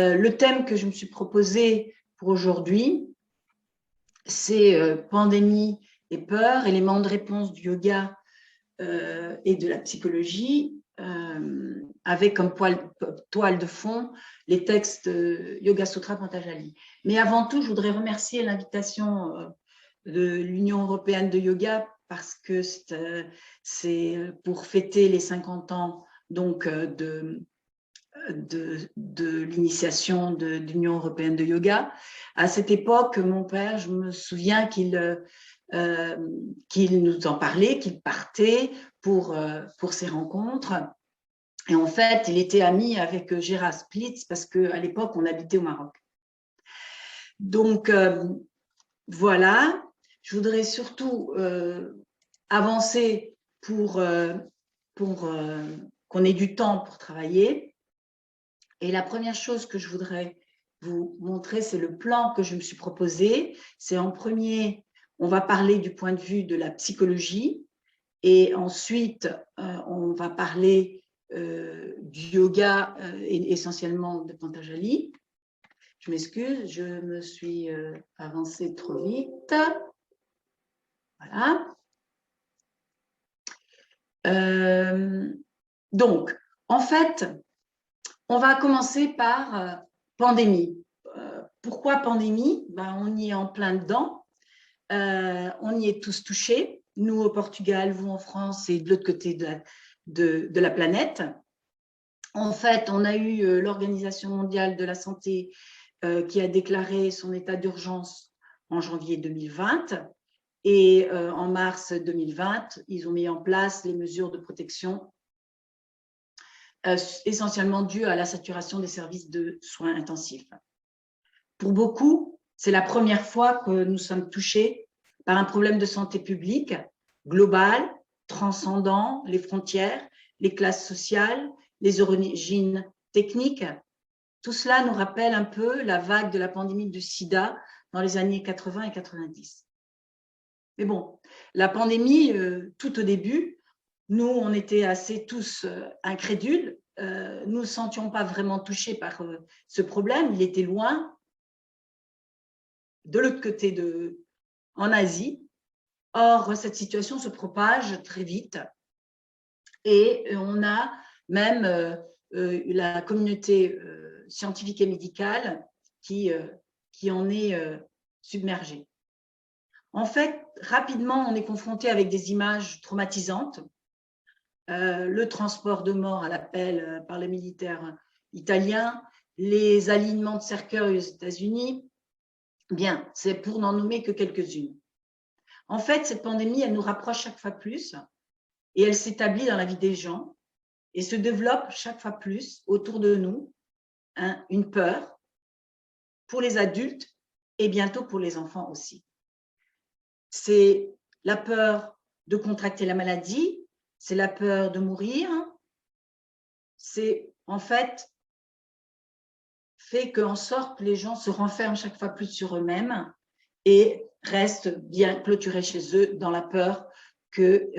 Le thème que je me suis proposé pour aujourd'hui, c'est pandémie et peur, éléments de réponse du yoga et de la psychologie, avec comme toile de fond les textes Yoga Sutra Patanjali. Mais avant tout, je voudrais remercier l'invitation de l'Union européenne de yoga parce que c'est pour fêter les 50 ans donc, de l'initiation de l'Union européenne de yoga. À cette époque, mon père, je me souviens qu'il nous en parlait, qu'il partait pour ces rencontres. Et en fait, il était ami avec Gérard Splitz parce qu'à l'époque, on habitait au Maroc. Donc, voilà. Je voudrais surtout avancer pour qu'on ait du temps pour travailler. Et la première chose que je voudrais vous montrer, c'est le plan que je me suis proposé. C'est en premier, on va parler du point de vue de la psychologie et ensuite, on va parler du yoga et essentiellement de Patanjali. Je m'excuse, je me suis avancée trop vite. Voilà. Donc, en fait, on va commencer par pandémie. Pourquoi pandémie? On y est en plein dedans. On y est tous touchés. Nous au Portugal, vous en France et de l'autre côté de la planète. En fait, on a eu l'Organisation mondiale de la santé qui a déclaré son état d'urgence en janvier 2020. Et en mars 2020, ils ont mis en place les mesures de protection essentiellement dû à la saturation des services de soins intensifs. Pour beaucoup, c'est la première fois que nous sommes touchés par un problème de santé publique global, transcendant les frontières, les classes sociales, les origines techniques. Tout cela nous rappelle un peu la vague de la pandémie du sida dans les années 80 et 90. Mais bon, la pandémie, tout au début, nous, on était assez tous incrédules. Nous ne sentions pas vraiment touchés par ce problème. Il était loin, de l'autre côté en Asie. Or, cette situation se propage très vite. Et on a même la communauté scientifique et médicale qui en est submergée. En fait, rapidement, on est confronté avec des images traumatisantes. Le transport de morts à l'appel par les militaires italiens, les alignements de cercueils aux États-Unis. Bien, c'est pour n'en nommer que quelques-unes. En fait, cette pandémie, elle nous rapproche chaque fois plus et elle s'établit dans la vie des gens et se développe chaque fois plus autour de nous, une peur pour les adultes et bientôt pour les enfants aussi. C'est la peur de contracter la maladie, c'est la peur de mourir, c'est en fait qu'en sorte les gens se renferment chaque fois plus sur eux-mêmes et restent bien clôturés chez eux dans la peur qu'il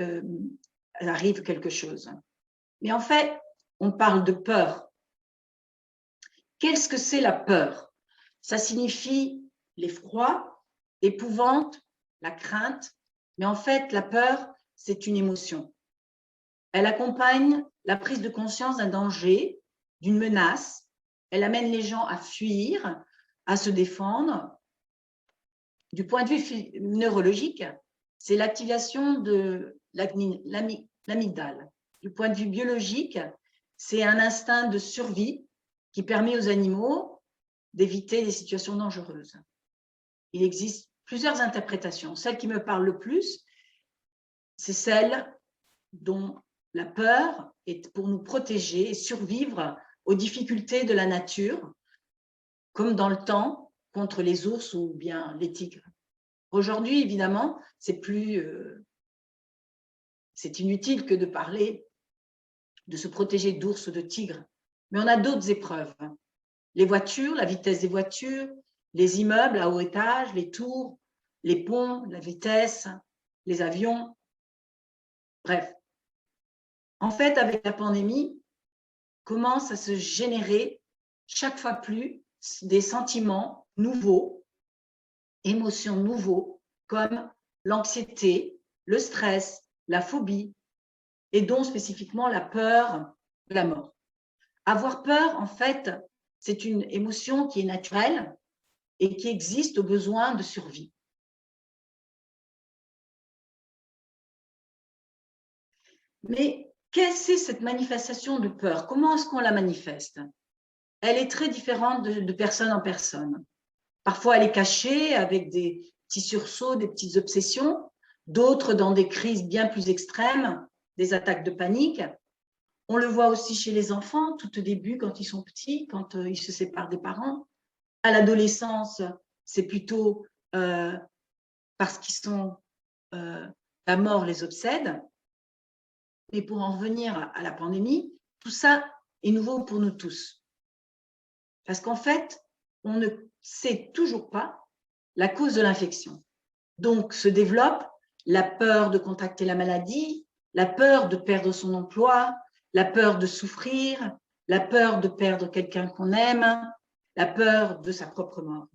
arrive quelque chose. Mais en fait, on parle de peur. Qu'est-ce que c'est la peur? Ça signifie l'effroi, l'épouvante, la crainte, mais en fait, la peur, c'est une émotion. Elle accompagne la prise de conscience d'un danger, d'une menace. Elle amène les gens à fuir, à se défendre. Du point de vue neurologique, c'est l'activation de l'amygdale. Du point de vue biologique, c'est un instinct de survie qui permet aux animaux d'éviter des situations dangereuses. Il existe plusieurs interprétations. Celle qui me parle le plus, c'est celle dont la peur est pour nous protéger et survivre aux difficultés de la nature, comme dans le temps, contre les ours ou bien les tigres. Aujourd'hui, évidemment, c'est inutile que de parler de se protéger d'ours ou de tigres, mais on a d'autres épreuves. Les voitures, la vitesse des voitures, les immeubles à haut étage, les tours, les ponts, la vitesse, les avions, bref. En fait, avec la pandémie, commence à se générer chaque fois plus des sentiments nouveaux, émotions nouveaux, comme l'anxiété, le stress, la phobie, et dont spécifiquement la peur de la mort. Avoir peur, en fait, c'est une émotion qui est naturelle et qui existe au besoin de survie. Mais qu'est-ce que c'est cette manifestation de peur? Comment est-ce qu'on la manifeste? Elle est très différente de personne en personne. Parfois, elle est cachée avec des petits sursauts, des petites obsessions, d'autres dans des crises bien plus extrêmes, des attaques de panique. On le voit aussi chez les enfants, tout au début, quand ils sont petits, quand ils se séparent des parents. À l'adolescence, c'est plutôt parce qu'ils sont, la mort les obsède. Mais pour en revenir à la pandémie, tout ça est nouveau pour nous tous. Parce qu'en fait, on ne sait toujours pas la cause de l'infection. Donc, se développe la peur de contracter la maladie, la peur de perdre son emploi, la peur de souffrir, la peur de perdre quelqu'un qu'on aime, la peur de sa propre mort.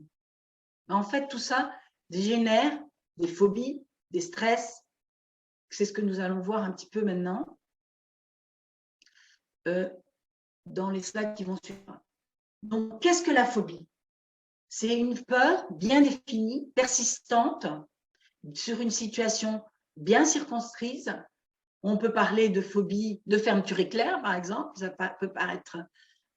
En fait, tout ça génère des phobies, des stress. C'est ce que nous allons voir un petit peu maintenant dans les slides qui vont suivre. Donc, qu'est-ce que la phobie? C'est une peur bien définie, persistante, sur une situation bien circonscrite. On peut parler de phobie de fermeture éclair, par exemple. Ça peut paraître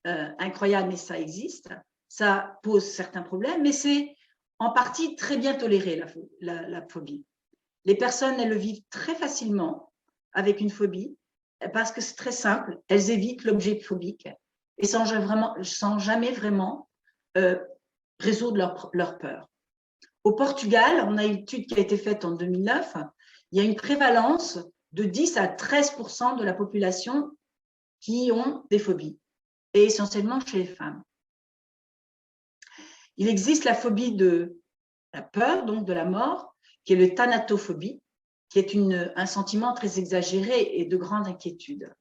incroyable, mais ça existe. Ça pose certains problèmes, mais c'est en partie très bien toléré, la phobie. Les personnes, elles le vivent très facilement avec une phobie parce que c'est très simple. Elles évitent l'objet phobique et sans jamais vraiment résoudre leur peur. Au Portugal, on a une étude qui a été faite en 2009. Il y a une prévalence de 10 à 13% de la population qui ont des phobies, et essentiellement chez les femmes. Il existe la phobie de la peur, donc de la mort, qui est le thanatophobie, qui est un sentiment très exagéré et de grande inquiétude.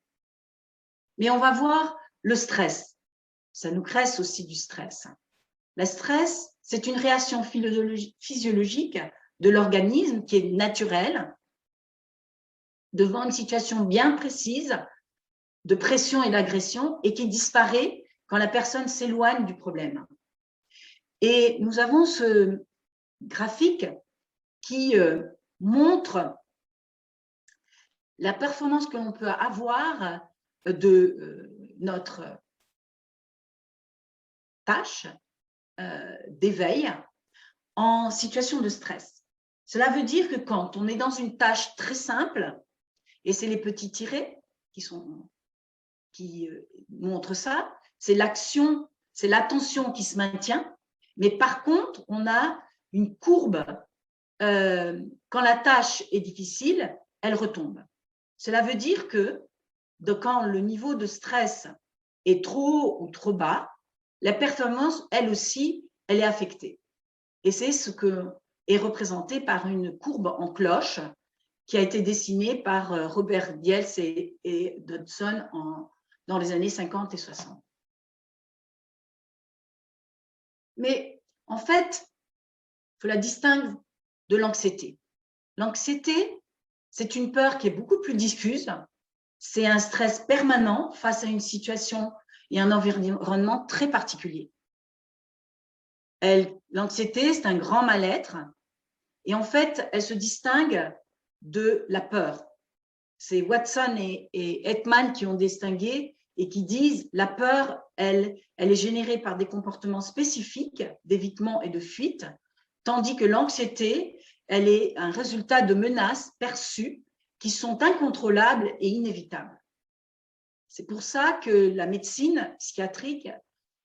Mais on va voir le stress. Ça nous crée aussi du stress. Le stress, c'est une réaction physiologique de l'organisme qui est naturelle devant une situation bien précise de pression et d'agression et qui disparaît quand la personne s'éloigne du problème. Et nous avons ce graphique qui montre la performance que l'on peut avoir de notre tâche d'éveil en situation de stress. Cela veut dire que quand on est dans une tâche très simple, et c'est les petits tirets qui montrent ça, c'est l'action, c'est l'attention qui se maintient, mais par contre, on a une courbe. Quand la tâche est difficile, elle retombe. Cela veut dire que quand le niveau de stress est trop haut ou trop bas, la performance, elle aussi, elle est affectée. Et c'est ce que est représenté par une courbe en cloche qui a été dessinée par Robert Diels et Dodson dans les années 50 et 60. Mais en fait, il faut la distinguer de l'anxiété. L'anxiété, c'est une peur qui est beaucoup plus diffuse. C'est un stress permanent face à une situation et un environnement très particulier. L'anxiété, c'est un grand mal-être. Et en fait, elle se distingue de la peur. C'est Watson et Ekman qui ont distingué et qui disent la peur, elle est générée par des comportements spécifiques d'évitement et de fuite, tandis que l'anxiété, elle est un résultat de menaces perçues qui sont incontrôlables et inévitables. C'est pour ça que la médecine psychiatrique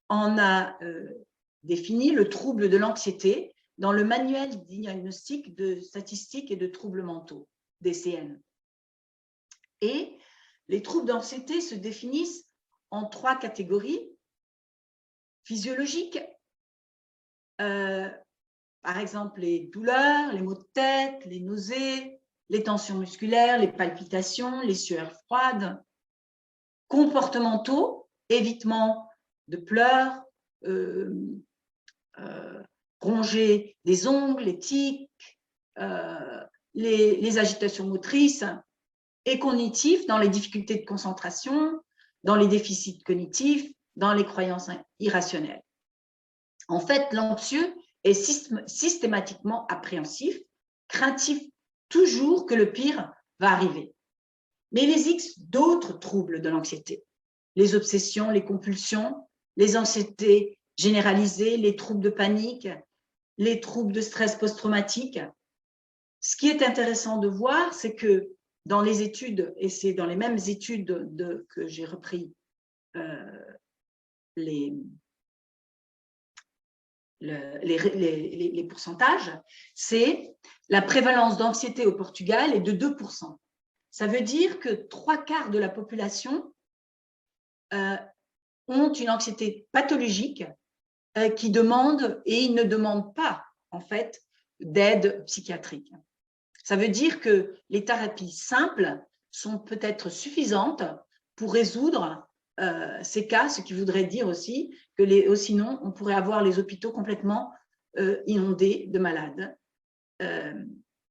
en a défini le trouble de l'anxiété dans le manuel diagnostic de statistiques et de troubles mentaux, DCN. Et les troubles d'anxiété se définissent en 3 catégories physiologiques, par exemple les douleurs, les maux de tête, les nausées, les tensions musculaires, les palpitations, les sueurs froides, comportementaux, évitement de pleurs, ronger des ongles, les tics, les agitations motrices, et cognitifs dans les difficultés de concentration, dans les déficits cognitifs, dans les croyances irrationnelles. En fait, l'anxieux est systématiquement appréhensif, craintif toujours que le pire va arriver. Mais il existe d'autres troubles de l'anxiété, les obsessions, les compulsions, les anxiétés généralisées, les troubles de panique, les troubles de stress post-traumatique. Ce qui est intéressant de voir, c'est que dans les études, et c'est dans les mêmes études que j'ai repris les pourcentages, c'est la prévalence d'anxiété au Portugal est de 2%. Ça veut dire que 3/4 de la population ont une anxiété pathologique qui demande, et ils ne demandent pas en fait d'aide psychiatrique. Ça veut dire que les thérapies simples sont peut-être suffisantes pour résoudre ces cas, ce qui voudrait dire aussi que sinon on pourrait avoir les hôpitaux complètement inondés de malades.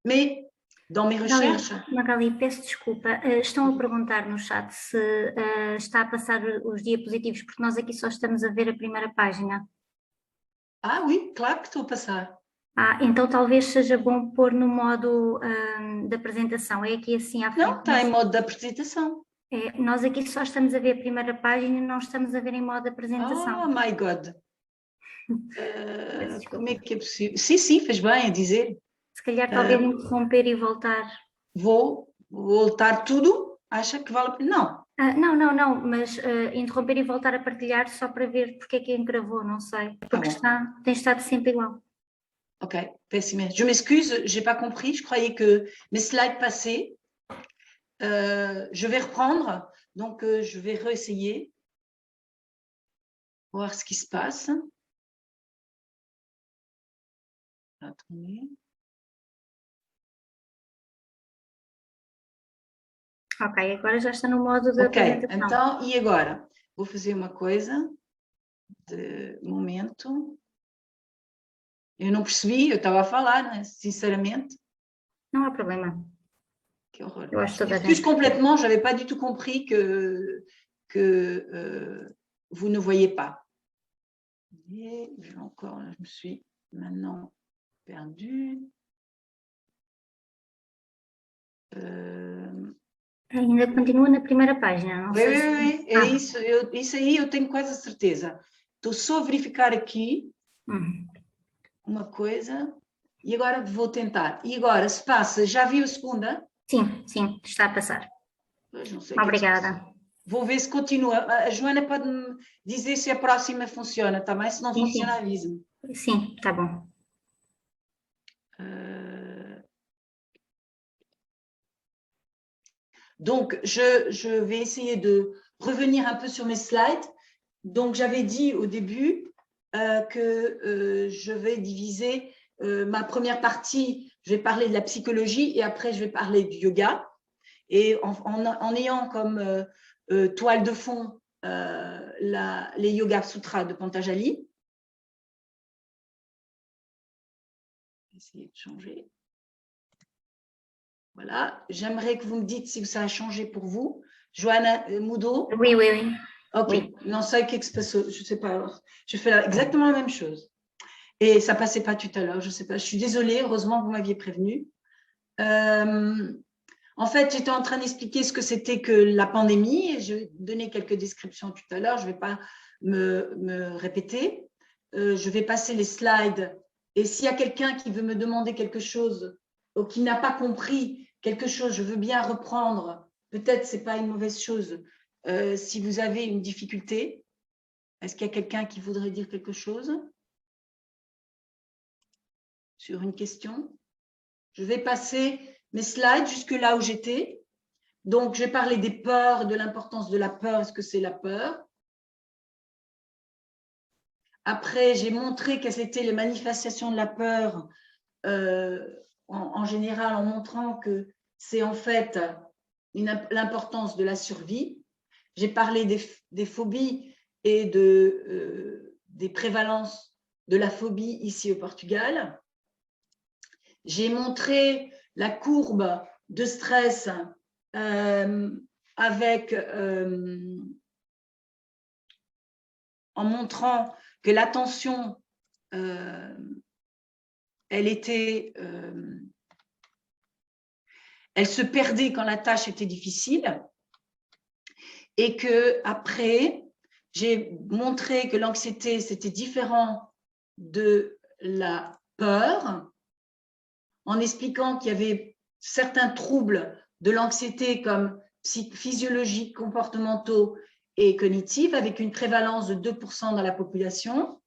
Mais dans mes recherches... Magali, peço desculpa, estão a perguntar no chat se está a passar os diapositivos, porque nós aqui só estamos a ver a primeira página. Ah oui, claro que estou a passar. Então talvez seja bom pôr no modo da apresentação, é aqui assim à frente. Não, está em modo de apresentação. Nós aqui só estamos a ver a primeira página e não estamos a ver em modo de apresentação. Oh my God! Como é que é possível? Sim, fez bem a dizer. Se calhar talvez interromper e voltar. Vou voltar tudo? Acha que vale a pena? Não. Não, mas interromper e voltar a partilhar só para ver porque é que gravou, não sei. Porque tem estado sempre igual. Ok, péssime. Je m'excuse, je n'ai pas compris. Je croyais que mes slides passaient. Je vais reprendre, donc je vais réessayer. Voir ce qui se passe. Attendez. Ok, agora já está no modo de apresentação. Então, e agora? Vou fazer uma coisa de momento. Eu não percebi, eu estava a falar, né? Sinceramente. Não há problema. Que horror. Eu acho toda a Plus complètement, je n'avais pas du tout compris que vous ne voyez pas. Et encore, je me suis maintenant perdue. Ainda continua na primeira página, não sei se... Oui, é isso, isso aí eu tenho quase a certeza. Estou só a verificar aqui uma coisa e agora vou tentar. E agora, se passa, já viu a segunda? Sim, está a passar. Pois não sei. Obrigada. Vou ver se continua. A Joana pode me dizer se a próxima funciona, tá bem? Se não funciona, avise-me. Sim, tá bom. Donc, je vais essayer de revenir un peu sur mes slides. Donc, j'avais dit au début que je vais diviser ma première partie, je vais parler de la psychologie et après, je vais parler du yoga. Et en ayant comme toile de fond les Yoga Sutras de Patanjali. Je vais essayer de changer. Voilà, j'aimerais que vous me dites si ça a changé pour vous. Johanna Mudo? Oui. Ok, oui. Non sei que se passou, je ne sais pas. Je fais exactement la même chose. Et ça ne passait pas tout à l'heure, je ne sais pas. Je suis désolée, heureusement que vous m'aviez prévenu. En fait, j'étais en train d'expliquer ce que c'était que la pandémie. Et je vais donner quelques descriptions tout à l'heure. Je ne vais pas me répéter. Je vais passer les slides. Et s'il y a quelqu'un qui veut me demander quelque chose ou qui n'a pas compris quelque chose, je veux bien reprendre. Peut-être ce n'est pas une mauvaise chose. Si vous avez une difficulté, est-ce qu'il y a quelqu'un qui voudrait dire quelque chose sur une question? Je vais passer mes slides jusque là où j'étais. Donc, je vais parler des peurs, de l'importance de la peur. Est-ce que c'est la peur? Après, j'ai montré quelles étaient les manifestations de la peur en général, en montrant que c'est en fait l'importance de la survie. J'ai parlé des phobies et des prévalences de la phobie ici au Portugal. J'ai montré la courbe de stress en montrant que l'attention, elle se perdait quand la tâche était difficile, et que après, j'ai montré que l'anxiété, c'était différent de la peur, en expliquant qu'il y avait certains troubles de l'anxiété comme physiologiques, comportementaux et cognitifs, avec une prévalence de 2% dans la population.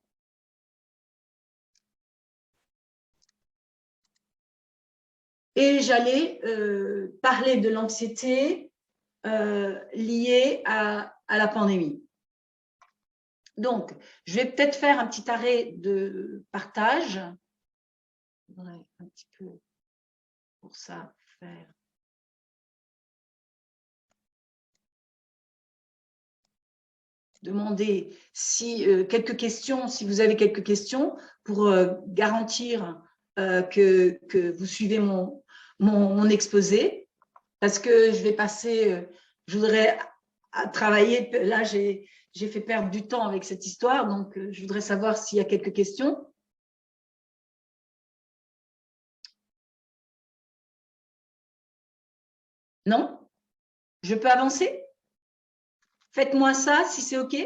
Et j'allais parler de l'anxiété liée à la pandémie. Donc, je vais peut-être faire un petit arrêt de partage. Je voudrais un petit peu pour ça faire. Demander si quelques questions, si vous avez quelques questions, pour garantir que vous suivez mon exposé, parce que je vais passer, je voudrais travailler, là j'ai fait perdre du temps avec cette histoire, donc je voudrais savoir s'il y a quelques questions. Non? Je peux avancer? Faites-moi ça si c'est OK.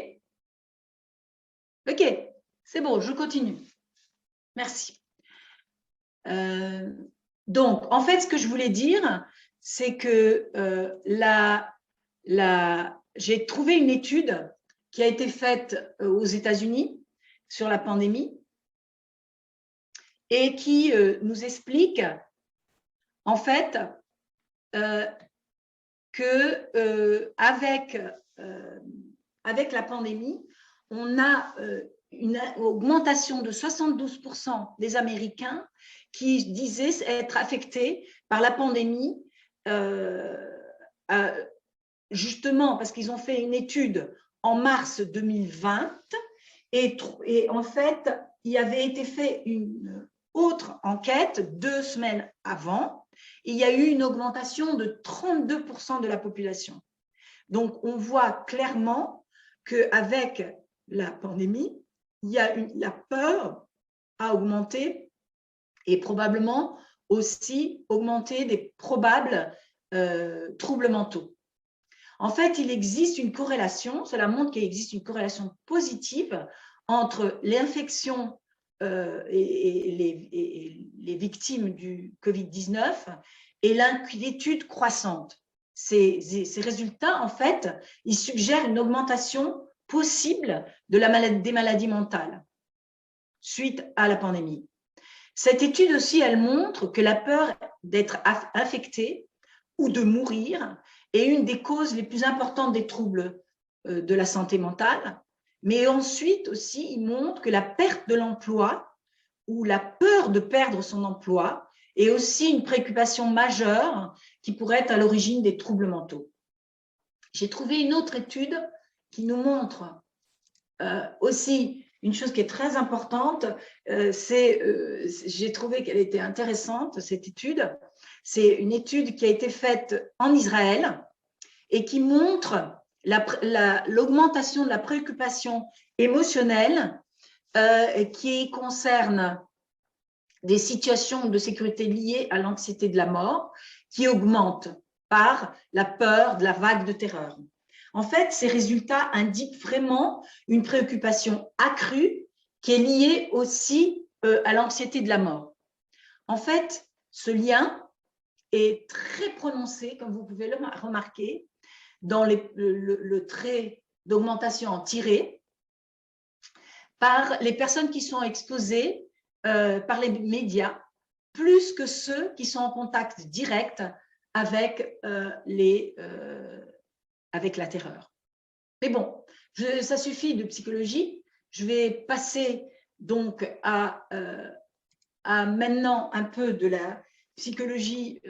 OK, c'est bon, je continue. Merci. Donc, en fait, ce que je voulais dire, c'est que j'ai trouvé une étude qui a été faite aux États-Unis sur la pandémie et qui nous explique, en fait, qu'avec la pandémie, on a une augmentation de 72% des Américains qui disaient être affectés par la pandémie, justement parce qu'ils ont fait une étude en mars 2020 et en fait, il avait été fait une autre enquête 2 semaines avant. Il y a eu une augmentation de 32% de la population. Donc, on voit clairement qu'avec la pandémie, la peur a augmenté et probablement aussi augmenté des probables troubles mentaux. En fait, il existe une corrélation, cela montre qu'il existe une corrélation positive entre l'infection et les victimes du Covid-19 et l'inquiétude croissante. Ces résultats, en fait, ils suggèrent une augmentation possible des maladies mentales suite à la pandémie. Cette étude aussi, elle montre que la peur d'être infecté ou de mourir est une des causes les plus importantes des troubles de la santé mentale. Mais ensuite aussi, il montre que la perte de l'emploi ou la peur de perdre son emploi est aussi une préoccupation majeure qui pourrait être à l'origine des troubles mentaux. J'ai trouvé une autre étude qui nous montre aussi une chose qui est très importante, j'ai trouvé qu'elle était intéressante, cette étude. C'est une étude qui a été faite en Israël et qui montre l'augmentation de la préoccupation émotionnelle qui concerne des situations de sécurité liées à l'anxiété de la mort, qui augmentent par la peur de la vague de terreur. En fait, ces résultats indiquent vraiment une préoccupation accrue qui est liée aussi à l'anxiété de la mort. En fait, ce lien est très prononcé, comme vous pouvez le remarquer, dans le trait d'augmentation en tiré par les personnes qui sont exposées par les médias, plus que ceux qui sont en contact direct avec avec la terreur. Mais bon, ça suffit de psychologie. Je vais passer donc à maintenant un peu de la psychologie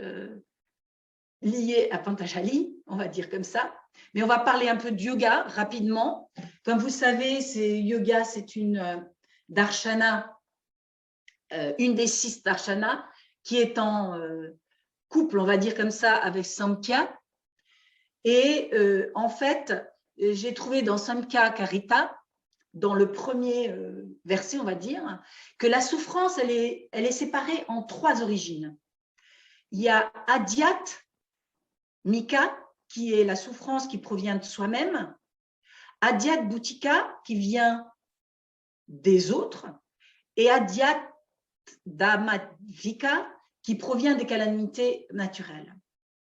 liée à Pantajali, on va dire comme ça. mais on va parler un peu de yoga rapidement. Comme vous savez, yoga, c'est une darshana, une des 6 darshanas, qui est en couple, on va dire comme ça, avec Samkhya. Et en fait, j'ai trouvé dans Samkhya Karita, dans le premier verset, on va dire, que la souffrance, elle est séparée en 3 origines. Il y a Adyat Mika, qui est la souffrance qui provient de soi-même, Adyat Bhutika, qui vient des autres, et Adyat Dhammavika, qui provient des calamités naturelles.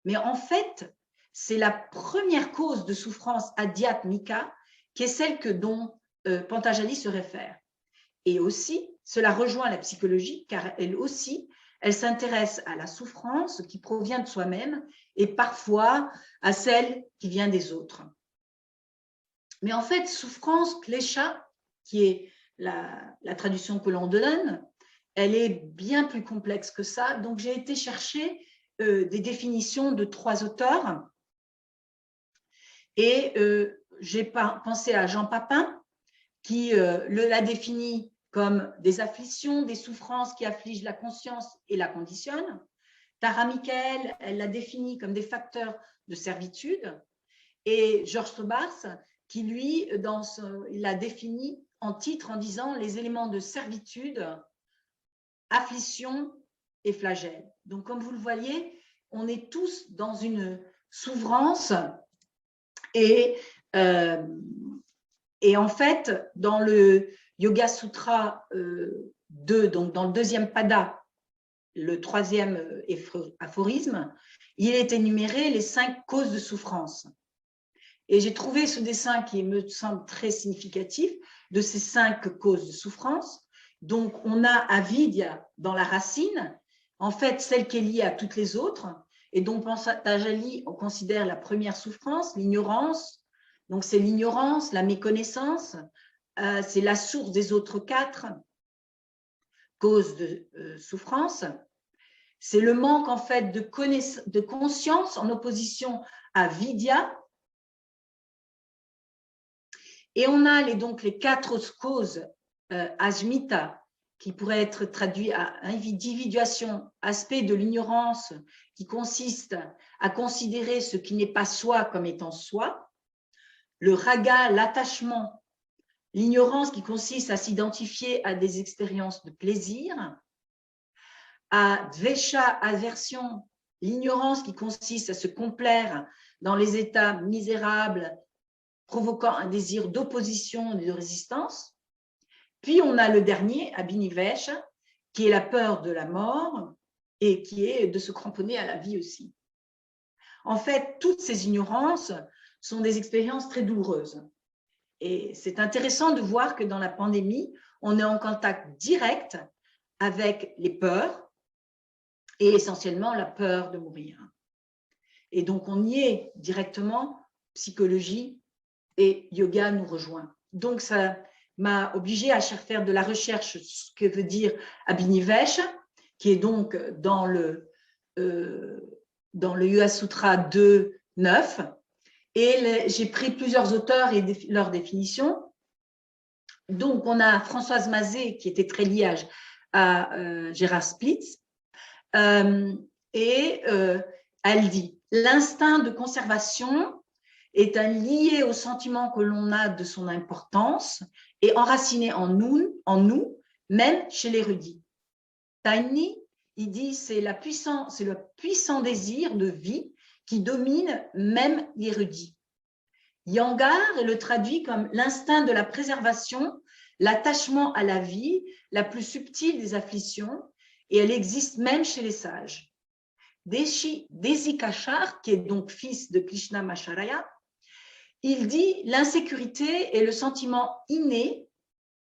Mais en fait, c'est la première cause de souffrance adhyatmika qui est celle dont Patanjali se réfère. Et aussi, cela rejoint la psychologie, car elle aussi, elle s'intéresse à la souffrance qui provient de soi-même et parfois à celle qui vient des autres. Mais en fait, souffrance, klesha, qui est la traduction que l'on donne, elle est bien plus complexe que ça. Donc, j'ai été chercher des définitions de 3 auteurs. Et j'ai pensé à Jean Papin, qui l'a définit comme des afflictions, des souffrances qui affligent la conscience et la conditionnent. Tara Michael, elle l'a défini comme des facteurs de servitude. Et Georges Sobars, qui lui, il l'a défini en titre en disant les éléments de servitude, affliction et flagelle. Donc, comme vous le voyez, on est tous dans une souffrance et en fait, dans le Yoga Sutra 2, donc dans le 2e pada, le 3e aphorisme, il est énuméré les 5 causes de souffrance. Et j'ai trouvé ce dessin qui me semble très significatif de ces 5 causes de souffrance. Donc, on a avidya dans la racine, en fait, celle qui est liée à toutes les autres. Et donc, Patanjali, on considère la première souffrance, l'ignorance. Donc, c'est l'ignorance, la méconnaissance, c'est la source des autres 4 causes de souffrance. C'est le manque, en fait, de conscience en opposition à vidya. Et on a donc les 4 causes asmita, qui pourrait être traduit à individuation, aspect de l'ignorance qui consiste à considérer ce qui n'est pas soi comme étant soi. Le raga, l'attachement, l'ignorance qui consiste à s'identifier à des expériences de plaisir. À dvesha, aversion, l'ignorance qui consiste à se complaire dans les états misérables, provoquant un désir d'opposition et de résistance. Puis, on a le dernier, abhinivesha, qui est la peur de la mort et qui est de se cramponner à la vie aussi. En fait, toutes ces ignorances sont des expériences très douloureuses. Et c'est intéressant de voir que dans la pandémie, on est en contact direct avec les peurs et essentiellement la peur de mourir. Et donc, on y est directement, psychologie et yoga nous rejoint. Donc, ça m'a obligée à faire de la recherche, ce que veut dire Abhinivesha, qui est donc dans le Yoga Sutra 2.9. Et j'ai pris plusieurs auteurs et leurs définitions. Donc, on a Françoise Mazet, qui était très liée à Gérard Splitz. Et elle dit « L'instinct de conservation est lié au sentiment que l'on a de son importance et enraciné en nous, même chez l'érudit. » Taini, il dit c'est le puissant désir de vie qui domine même l'érudit. Yangar le traduit comme l'instinct de la préservation, l'attachement à la vie, la plus subtile des afflictions, et elle existe même chez les sages. Desikachar, qui est donc fils de Krishnamacharya, il dit l'insécurité est le sentiment inné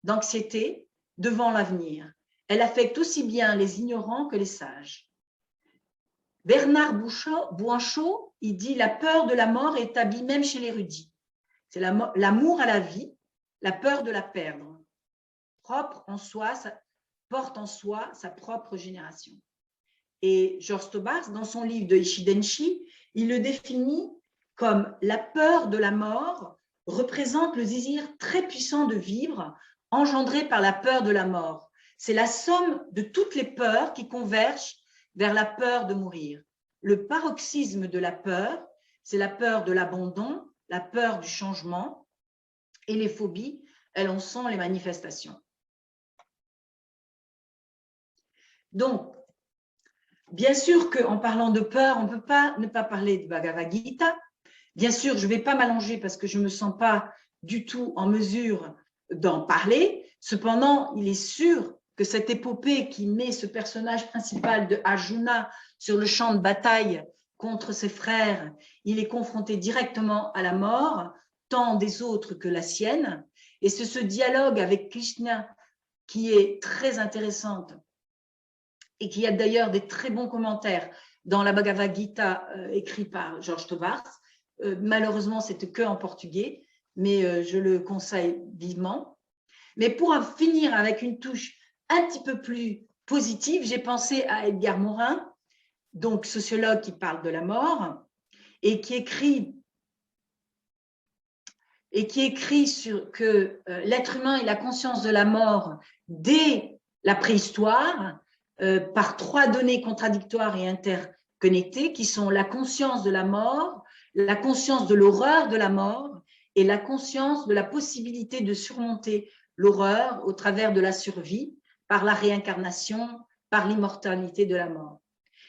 d'anxiété devant l'avenir. Elle affecte aussi bien les ignorants que les sages. Bernard Bouanchot, il dit la peur de la mort est établie même chez l'érudit. C'est l'amour à la vie, la peur de la perdre. Propre en soi, ça porte en soi sa propre génération. Et Georges Sobars, dans son livre de Ishidenshi, il le définit comme la peur de la mort représente le désir très puissant de vivre engendré par la peur de la mort. C'est la somme de toutes les peurs qui convergent vers la peur de mourir. Le paroxysme de la peur, c'est la peur de l'abandon, la peur du changement, et les phobies, elles en sont les manifestations. Donc, bien sûr qu'en parlant de peur, on ne peut pas ne pas parler de Bhagavad Gita. Bien sûr, je ne vais pas m'allonger parce que je ne me sens pas du tout en mesure d'en parler. Cependant, il est sûr que cette épopée qui met ce personnage principal de Arjuna sur le champ de bataille contre ses frères, il est confronté directement à la mort, tant des autres que la sienne. Et c'est ce dialogue avec Krishna qui est très intéressante et qui a d'ailleurs des très bons commentaires dans la Bhagavad Gita écrit par George Tovarz. Malheureusement, c'était que en portugais, mais je le conseille vivement. Mais pour en finir avec une touche un petit peu plus positive, j'ai pensé à Edgar Morin, donc sociologue qui parle de la mort et qui écrit sur que l'être humain ait la conscience de la mort dès la préhistoire par 3 données contradictoires et interconnectées qui sont la conscience de la mort, la conscience de l'horreur de la mort et la conscience de la possibilité de surmonter l'horreur au travers de la survie par la réincarnation, par l'immortalité de la mort.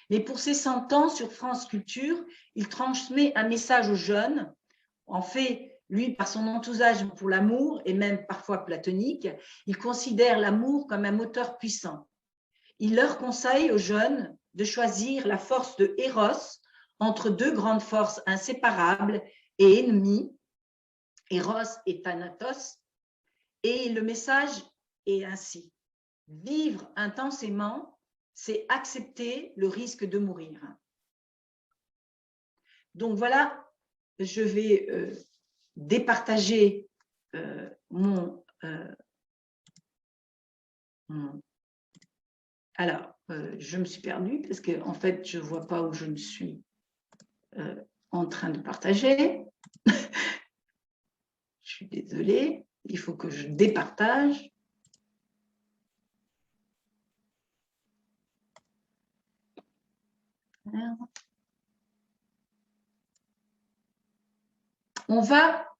Mais pour ses 100 ans sur France Culture, il transmet un message aux jeunes. En fait, lui, par son enthousiasme pour l'amour, et même parfois platonique, il considère l'amour comme un moteur puissant. Il leur conseille aux jeunes de choisir la force de Eros entre 2 grandes forces inséparables et ennemies, Eros et Thanatos. Et le message est ainsi: vivre intensément, c'est accepter le risque de mourir. Donc voilà, je vais départager alors, je me suis perdue parce que en fait, je ne vois pas où je me suis en train de partager. Je suis désolée, il faut que je départage. On va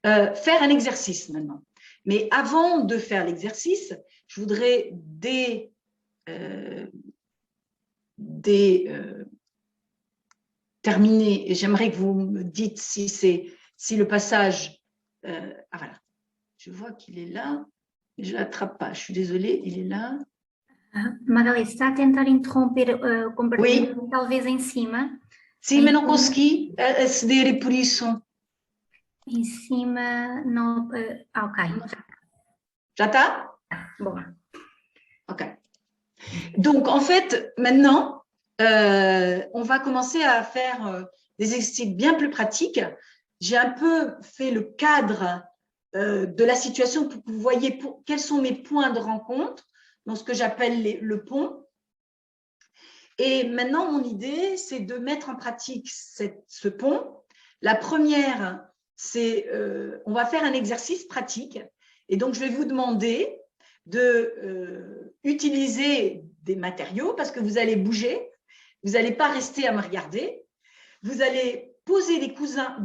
faire un exercice maintenant. Mais avant de faire l'exercice, je voudrais terminer, et j'aimerais que vous me dites si le passage… ah voilà, je vois qu'il est là, mais je ne l'attrape pas, je suis désolée, il est là. Magali, está a tentar interromper o compartilhamento, talvez em cima. Sim, mas não consegui aceder e por isso… Em cima, não… ok. Já está? Bon. Ok. Donc, en fait, maintenant, on va commencer à faire des exercices bien plus pratiques. J'ai un peu fait le cadre de la situation pour que vous voyez quels sont mes points de rencontre, dans ce que j'appelle le pont. Et maintenant, mon idée, c'est de mettre en pratique ce pont. La première, c'est on va faire un exercice pratique. Et donc, je vais vous demander d'utiliser des matériaux parce que vous allez bouger. Vous n'allez pas rester à me regarder. Vous allez poser des coussins,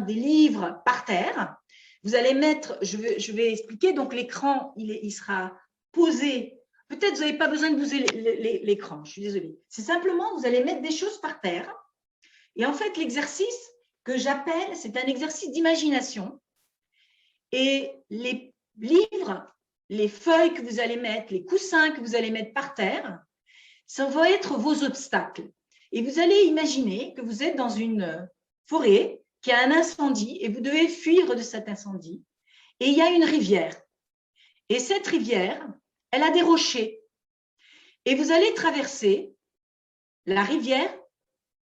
des livres par terre. Vous allez mettre, je vais expliquer, donc l'écran, il sera posé. Peut-être vous n'avez pas besoin de bouger l'écran, je suis désolée. C'est simplement, vous allez mettre des choses par terre. Et en fait, l'exercice que j'appelle, c'est un exercice d'imagination. Et les livres, les feuilles que vous allez mettre, les coussins que vous allez mettre par terre, ça va être vos obstacles. Et vous allez imaginer que vous êtes dans une forêt qui a un incendie et vous devez fuir de cet incendie. Et il y a une rivière. Et cette rivière, elle a des rochers. Et vous allez traverser la rivière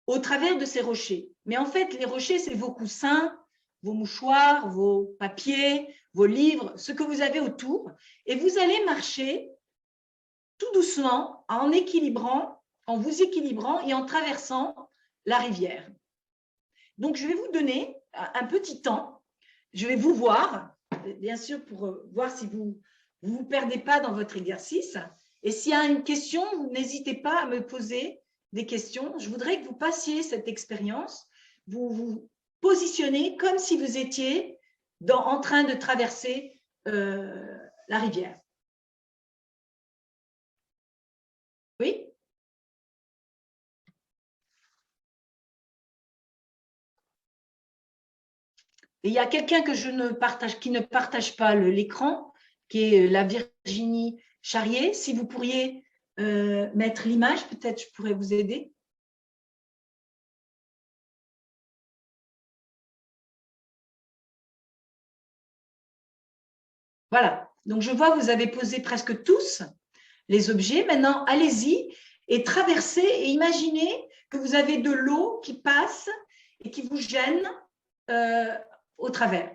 au travers de ces rochers. Mais en fait, les rochers, c'est vos coussins, vos mouchoirs, vos papiers, vos livres, ce que vous avez autour. Et vous allez marcher tout doucement en vous équilibrant et en traversant la rivière. Donc, je vais vous donner un petit temps. Je vais vous voir, bien sûr, pour voir si vous ne vous perdez pas dans votre exercice. Et s'il y a une question, n'hésitez pas à me poser des questions. Je voudrais que vous passiez cette expérience. Vous vous positionnez comme si vous étiez en train de traverser la rivière. Oui? Et il y a quelqu'un que qui ne partage pas l'écran, qui est la Virginie Charrier. Si vous pourriez mettre l'image, peut-être je pourrais vous aider. Voilà. Donc, je vois que vous avez posé presque tous les objets. Maintenant, allez-y et traversez et imaginez que vous avez de l'eau qui passe et qui vous gêne au travers.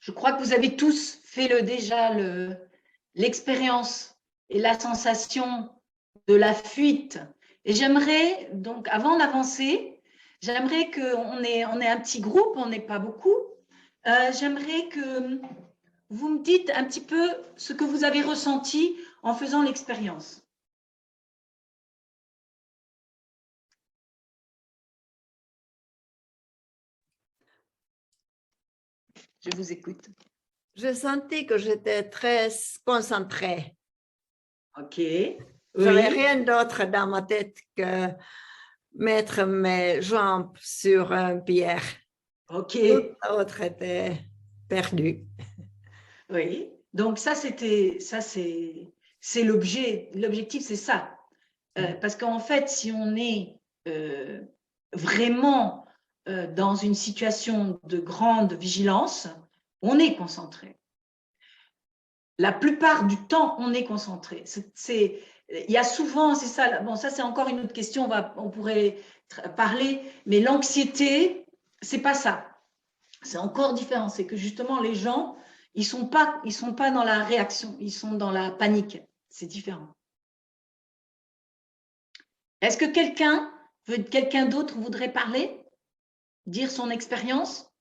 Je crois que vous avez tous fait déjà l'expérience et la sensation de la fuite. Et j'aimerais, donc, avant d'avancer, j'aimerais qu'on ait un petit groupe, on n'est pas beaucoup. J'aimerais que vous me dites un petit peu ce que vous avez ressenti en faisant l'expérience. Je vous écoute. Je sentais que j'étais très concentrée. OK. J'avais Oui. rien d'autre dans ma tête que mettre mes jambes sur une pierre. OK. Tout l'autre était perdu. Oui. Donc ça c'est l'objectif, c'est ça. Parce qu'en fait, si on est vraiment dans une situation de grande vigilance, on est concentré. La plupart du temps, on est concentré. Il y a souvent, c'est ça, bon, ça c'est encore une autre question, on pourrait parler, mais l'anxiété, c'est pas ça. C'est encore différent, c'est que justement les gens, ils sont pas dans la réaction, ils sont dans la panique. C'est différent. Est-ce que quelqu'un d'autre voudrait parler, dire son expérience?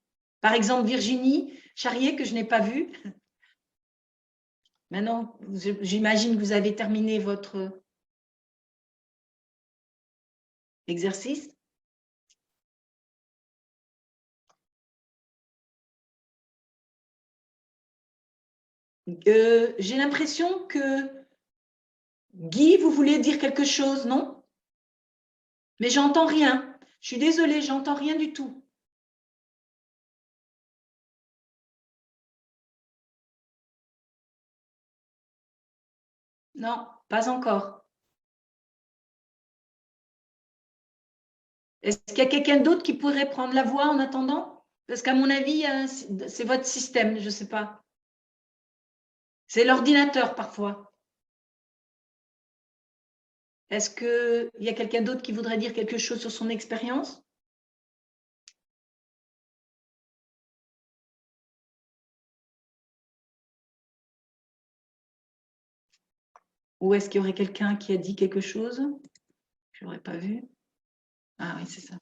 Par exemple, Virginie Charrier, que je n'ai pas vue. Maintenant, j'imagine que vous avez terminé votre exercice. J'ai l'impression que Guy, vous voulez dire quelque chose, non? Mais j'entends rien. Je suis désolée, j'entends rien du tout. Non, pas encore. Est-ce qu'il y a quelqu'un d'autre qui pourrait prendre la voix en attendant? Parce qu'à mon avis, c'est votre système, je ne sais pas. C'est l'ordinateur parfois. Est-ce qu'il y a quelqu'un d'autre qui voudrait dire quelque chose sur son expérience? Ou est-ce qu'il y aurait quelqu'un qui a dit quelque chose? Je n'aurais pas vu. Ah oui, c'est ça.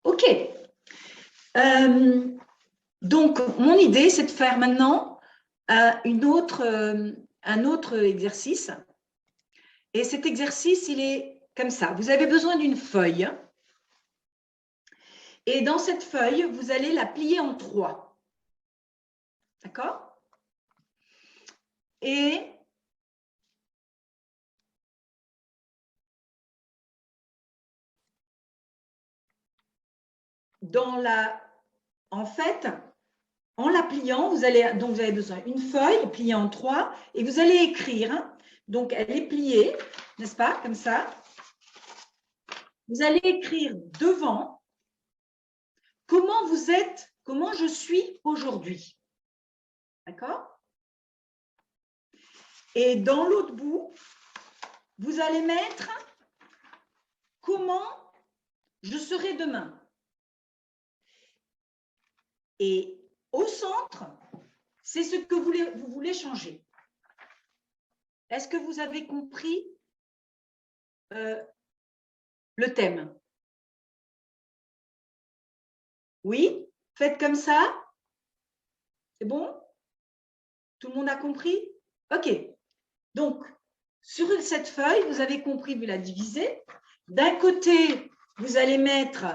OK. Donc, mon idée, c'est de faire maintenant un autre exercice. Et cet exercice, il est comme ça. Vous avez besoin d'une feuille. Et dans cette feuille, vous allez la plier en 3. D'accord? Et en fait, en la pliant, vous avez besoin d'une feuille pliée en 3 et vous allez écrire. Donc, elle est pliée, n'est-ce pas, comme ça. Vous allez écrire devant comment vous êtes, comment je suis aujourd'hui. D'accord? Et dans l'autre bout, vous allez mettre comment je serai demain. Et au centre, c'est ce que vous voulez changer. Est-ce que vous avez compris le thème? Oui? Faites comme ça? C'est bon? Tout le monde a compris? OK. Donc, sur cette feuille, vous avez compris, vous la divisez. D'un côté, vous allez mettre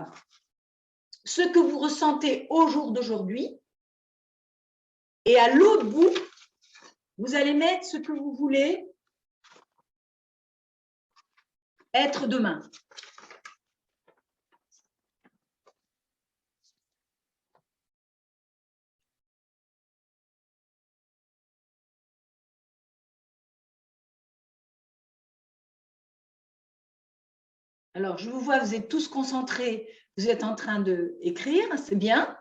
ce que vous ressentez au jour d'aujourd'hui. Et à l'autre bout, vous allez mettre ce que vous voulez être demain. Alors, je vous vois, vous êtes tous concentrés, vous êtes en train d'écrire, c'est bien.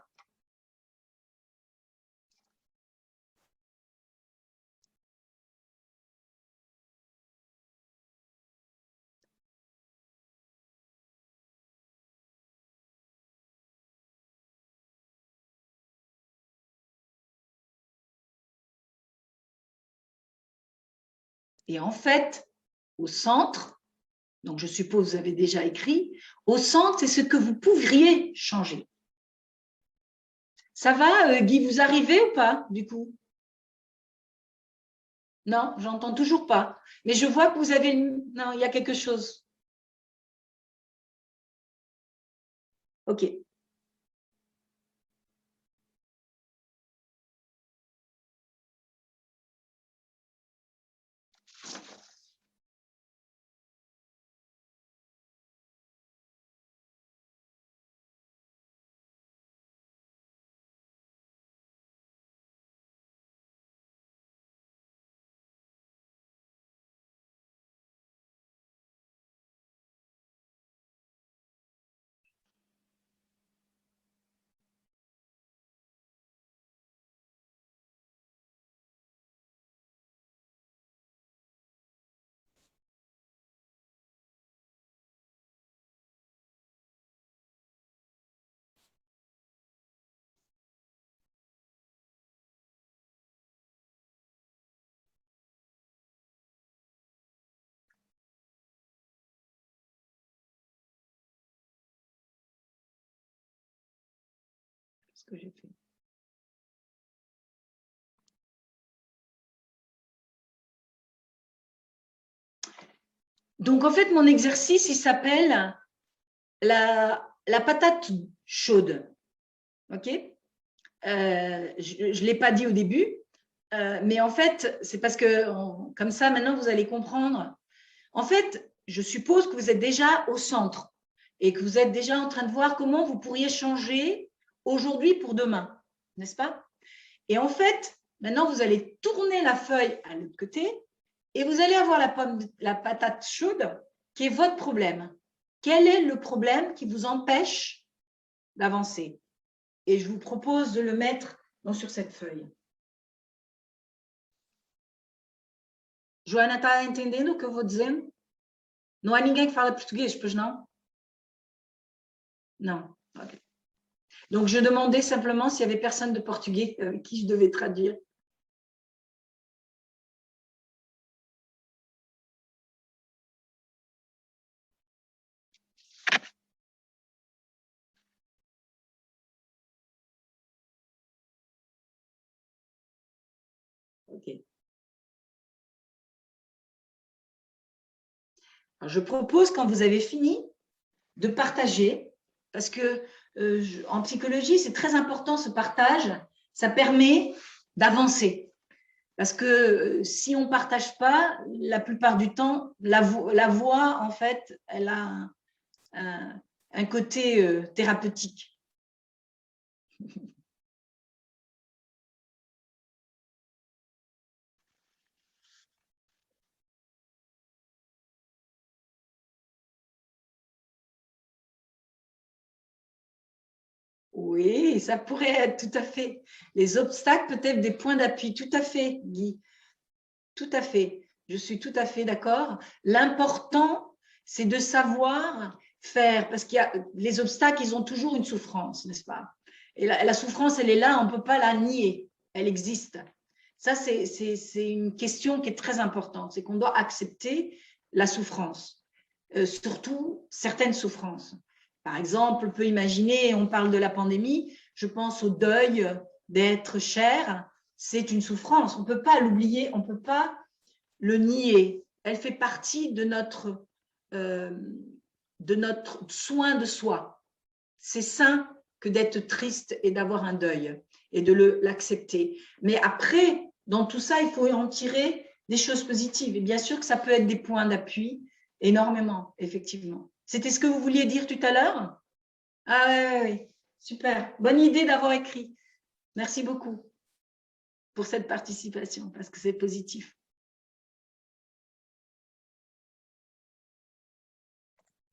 Et en fait, au centre, donc je suppose que vous avez déjà écrit, au centre, c'est ce que vous pourriez changer. Ça va, Guy, vous arrivez ou pas, du coup? Non, j'entends toujours pas. Mais je vois que vous avez Non, il y a quelque chose. OK. Ce que j'ai fait. Donc, en fait, mon exercice, il s'appelle la patate chaude. OK? Je ne l'ai pas dit au début, mais en fait, c'est parce que comme ça, maintenant, vous allez comprendre. En fait, je suppose que vous êtes déjà au centre et que vous êtes déjà en train de voir comment vous pourriez changer aujourd'hui pour demain, n'est-ce pas? Et en fait, maintenant, vous allez tourner la feuille à l'autre côté et vous allez avoir la patate chaude qui est votre problème. Quel est le problème qui vous empêche d'avancer? Et je vous propose de le mettre sur cette feuille. Joana, está entendendo o que eu vou dizendo? Não há ninguém que fala português, pois não? Non. Okay. Donc, je demandais simplement s'il y avait personne de portugais avec qui je devais traduire. Ok. Alors, je propose, quand vous avez fini, de partager, parce que en psychologie, c'est très important ce partage, ça permet d'avancer. Parce que si on ne partage pas, la plupart du temps, la voix, en fait, elle a un côté thérapeutique. Oui, ça pourrait être tout à fait. Les obstacles, peut-être des points d'appui. Tout à fait, Guy. Tout à fait. Je suis tout à fait d'accord. L'important, c'est de savoir faire, parce qu'il y a les obstacles, ils ont toujours une souffrance, n'est-ce pas? Et la souffrance, elle est là, on ne peut pas la nier. Elle existe. Ça, c'est une question qui est très importante. C'est qu'on doit accepter la souffrance, surtout certaines souffrances. Par exemple, on peut imaginer, on parle de la pandémie, je pense au deuil d'être cher, c'est une souffrance. On ne peut pas l'oublier, on ne peut pas le nier. Elle fait partie de notre soin de soi. C'est sain que d'être triste et d'avoir un deuil et de l'accepter. Mais après, dans tout ça, il faut en tirer des choses positives. Et bien sûr que ça peut être des points d'appui, énormément, effectivement. C'était ce que vous vouliez dire tout à l'heure? Ah oui, super. Bonne idée d'avoir écrit. Merci beaucoup pour cette participation, parce que c'est positif.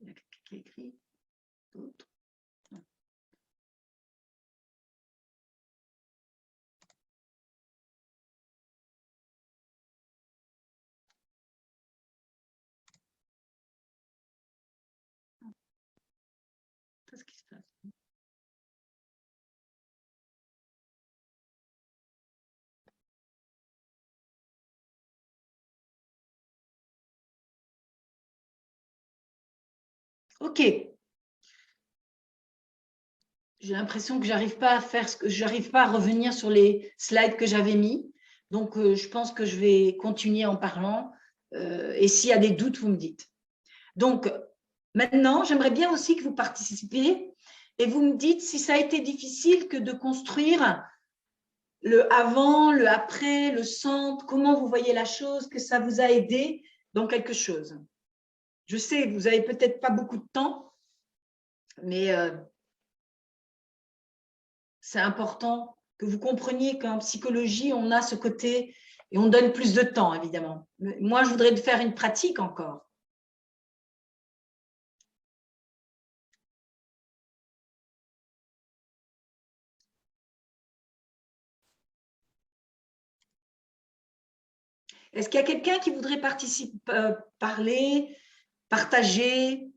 Il y a quelqu'un qui a écrit? D'autres? Qu'est-ce qui se passe? Ok. J'ai l'impression que j'arrive pas à faire j'arrive pas à revenir sur les slides que j'avais mis. Donc, je pense que je vais continuer en parlant. Et s'il y a des doutes, vous me dites. Donc, maintenant, j'aimerais bien aussi que vous participiez et vous me dites si ça a été difficile que de construire le avant, le après, le centre, comment vous voyez la chose, que ça vous a aidé dans quelque chose. Je sais, vous n'avez peut-être pas beaucoup de temps, mais c'est important que vous compreniez qu'en psychologie, on a ce côté et on donne plus de temps, évidemment. Moi, je voudrais faire une pratique encore. Est-ce qu'il y a quelqu'un qui voudrait participer, parler, partager?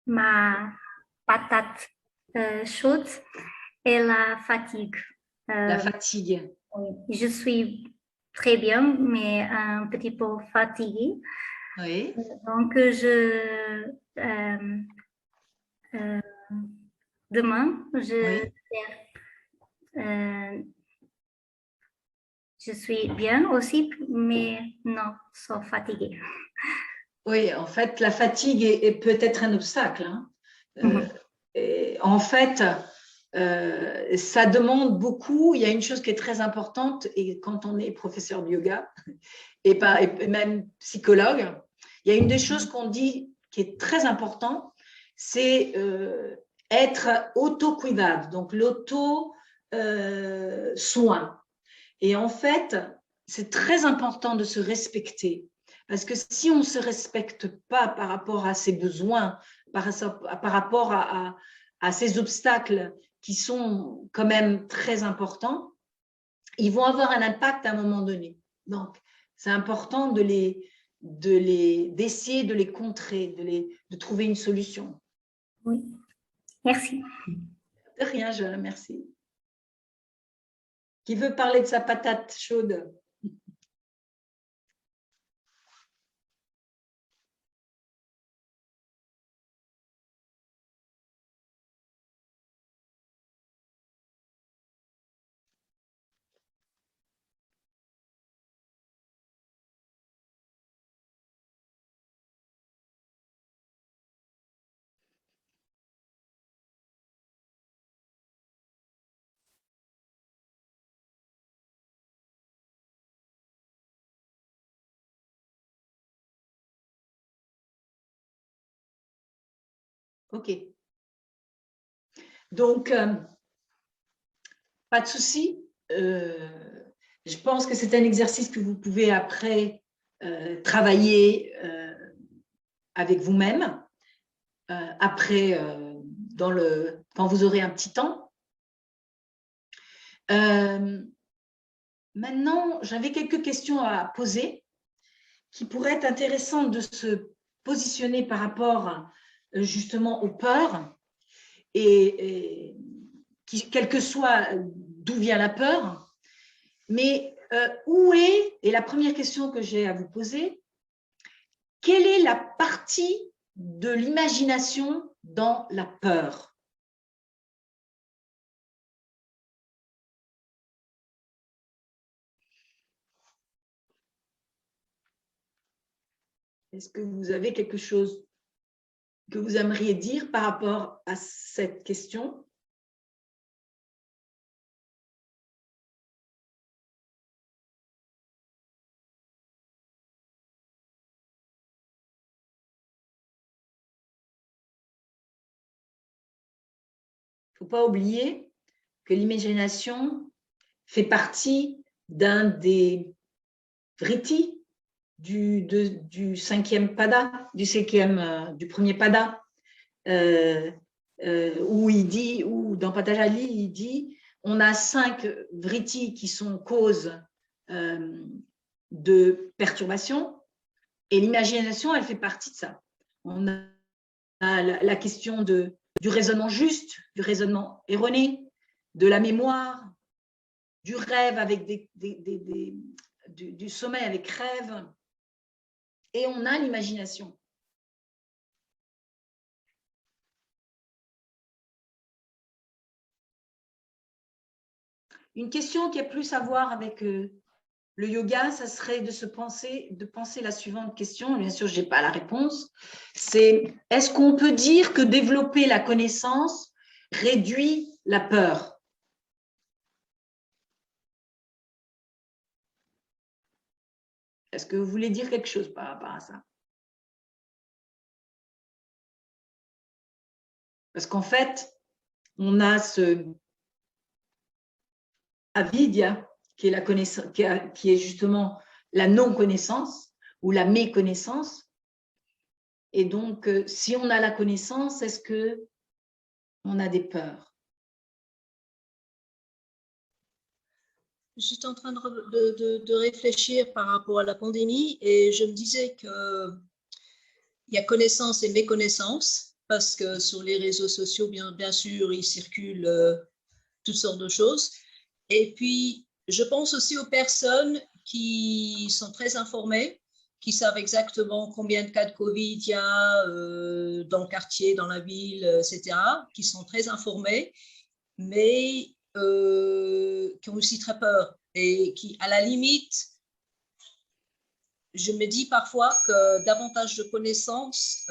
Ma patate chaude et la fatigue. La fatigue. Je suis très bien, mais un petit peu fatiguée. Oui. Donc, demain, Oui. Je suis bien aussi, mais non, sauf fatiguée. Oui, en fait, la fatigue est peut-être un obstacle. Hein. Et en fait, ça demande beaucoup. Il y a une chose qui est très importante, et quand on est professeur de yoga et même psychologue, il y a une des choses qu'on dit qui est très important, c'est être auto-cuidado, donc l'auto-soin. Et en fait, c'est très important de se respecter. Parce que si on ne se respecte pas par rapport à ses besoins, par rapport à ces obstacles qui sont quand même très importants, ils vont avoir un impact à un moment donné. Donc, c'est important d'essayer de les contrer, de trouver une solution. Oui, merci. De rien, Joël, merci. Qui veut parler de sa patate chaude? Ok. Donc, pas de souci. Je pense que c'est un exercice que vous pouvez après travailler avec vous-même, après, quand vous aurez un petit temps. Maintenant, j'avais quelques questions à poser qui pourraient être intéressantes de se positionner par rapport justement aux peurs et quel que soit d'où vient la peur, mais où est, et la première question que j'ai à vous poser, quelle est la partie de l'imagination dans la peur? Est-ce que vous avez quelque chose que vous aimeriez dire par rapport à cette question? Il ne faut pas oublier que l'imagination fait partie d'un des vritti du cinquième pada, du premier pada, où il dit, ou dans Patanjali, il dit, on a 5 vritti qui sont causes de perturbation, et l'imagination, elle fait partie de ça. On a la question du raisonnement juste, du raisonnement erroné, de la mémoire, du rêve avec du sommeil avec rêve, et on a l'imagination. Une question qui a plus à voir avec le yoga, ça serait de penser la suivante question. Bien sûr, je n'ai pas la réponse. C'est, est-ce qu'on peut dire que développer la connaissance réduit la peur? Est-ce que vous voulez dire quelque chose par rapport à ça? Parce qu'en fait, on a ce avidya, qui est la connaissance, qui est justement la non-connaissance ou la méconnaissance. Et donc, si on a la connaissance, est-ce qu'on a des peurs? J'étais en train de réfléchir par rapport à la pandémie et je me disais qu'il y a connaissance et méconnaissance, parce que sur les réseaux sociaux, bien sûr, il circule toutes sortes de choses. Et puis, je pense aussi aux personnes qui sont très informées, qui savent exactement combien de cas de Covid il y a dans le quartier, dans la ville, etc., qui sont très informées, mais qui ont aussi très peur et qui, à la limite, je me dis parfois que davantage de connaissances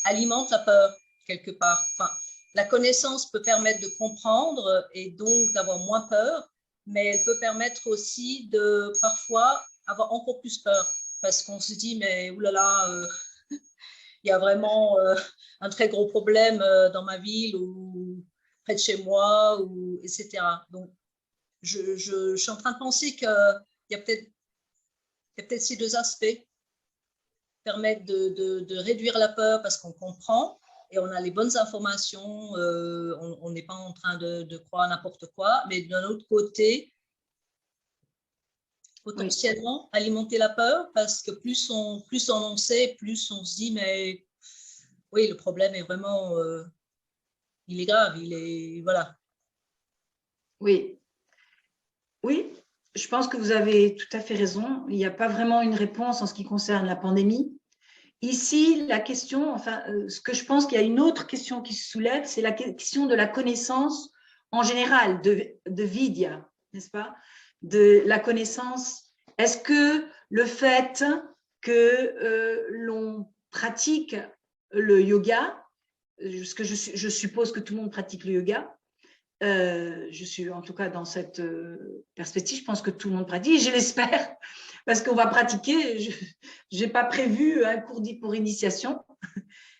alimente la peur quelque part. Enfin, la connaissance peut permettre de comprendre et donc d'avoir moins peur, mais elle peut permettre aussi de parfois avoir encore plus peur parce qu'on se dit mais oulala, il y a vraiment un très gros problème dans ma ville ou près de chez moi, ou, etc. Donc, je suis en train de penser qu'il y a peut-être ces deux aspects, permettre de réduire la peur parce qu'on comprend et on a les bonnes informations, on n'est pas en train de croire n'importe quoi, mais d'un autre côté, potentiellement alimenter la peur parce que plus on en sait, plus on se dit mais oui, le problème est vraiment, il est grave, il est, voilà. Oui, Oui, je pense que vous avez tout à fait raison. Il n'y a pas vraiment une réponse en ce qui concerne la pandémie. Ici, la question, enfin, ce que je pense qu'il y a une autre question qui se soulève, c'est la question de la connaissance en général, de vidya, n'est-ce pas? De la connaissance. Est-ce que le fait que l'on pratique le yoga, parce que je suppose que tout le monde pratique le yoga, je suis en tout cas dans cette perspective, je pense que tout le monde pratique, je l'espère, parce qu'on va pratiquer. Je n'ai pas prévu un cours pour initiation,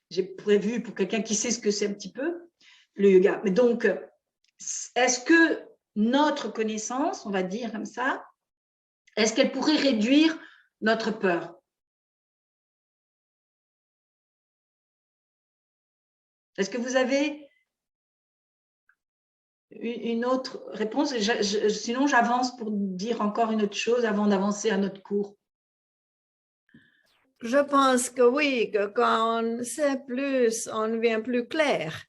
j'ai prévu pour quelqu'un qui sait ce que c'est un petit peu, le yoga. Mais donc, est-ce que notre connaissance, on va dire comme ça, est-ce qu'elle pourrait réduire notre peur? Est-ce que vous avez une autre réponse? Sinon, j'avance pour dire encore une autre chose avant d'avancer à notre cours. Je pense que oui, que quand on sait plus, on devient plus clair.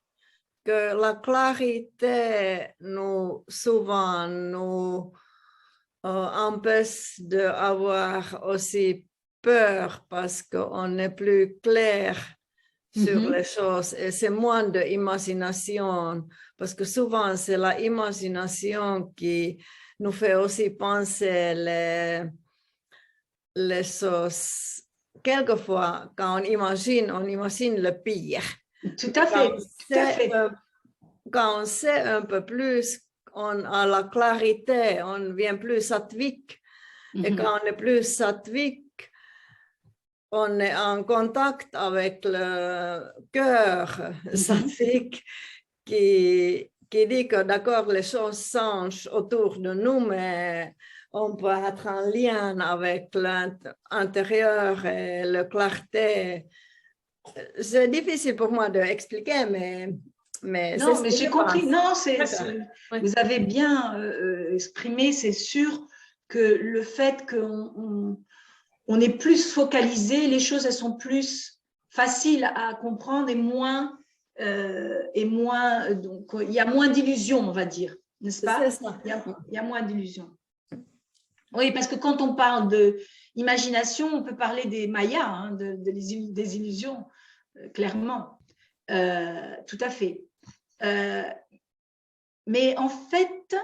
Que la clarité souvent nous empêche d'avoir aussi peur parce qu'on n'est plus clair sur les choses et c'est moins d'imagination parce que souvent c'est l'imagination qui nous fait aussi penser les choses. Quelquefois, quand on imagine le pire. Tout à fait, tout à fait. Quand on sait un peu plus, on a la clarité, on devient plus sattvique. Et quand on est plus sattvique, on est en contact avec le cœur sattvique qui dit que d'accord, les choses changent autour de nous, mais on peut être en lien avec l'intérieur et la clarté. C'est difficile pour moi d'expliquer, mais non, mais j'ai compris. Non, oui. Vous avez bien exprimé, c'est sûr que le fait qu'on est plus focalisé, les choses elles sont plus faciles à comprendre et moins donc il y a moins d'illusions, on va dire, n'est-ce pas? C'est ça. Il y a moins d'illusions. Oui, parce que quand on parle d'imagination, on peut parler des mayas, hein, des illusions, clairement. Tout à fait. Mais en fait,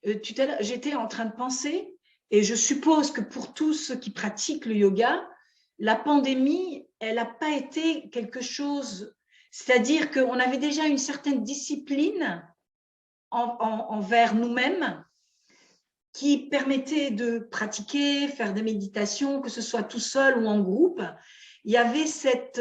tout à l'heure, j'étais en train de penser, et je suppose que pour tous ceux qui pratiquent le yoga, la pandémie, elle n'a pas été quelque chose, c'est-à-dire qu'on avait déjà une certaine discipline envers nous-mêmes qui permettait de pratiquer, faire des méditations, que ce soit tout seul ou en groupe. Il y avait cet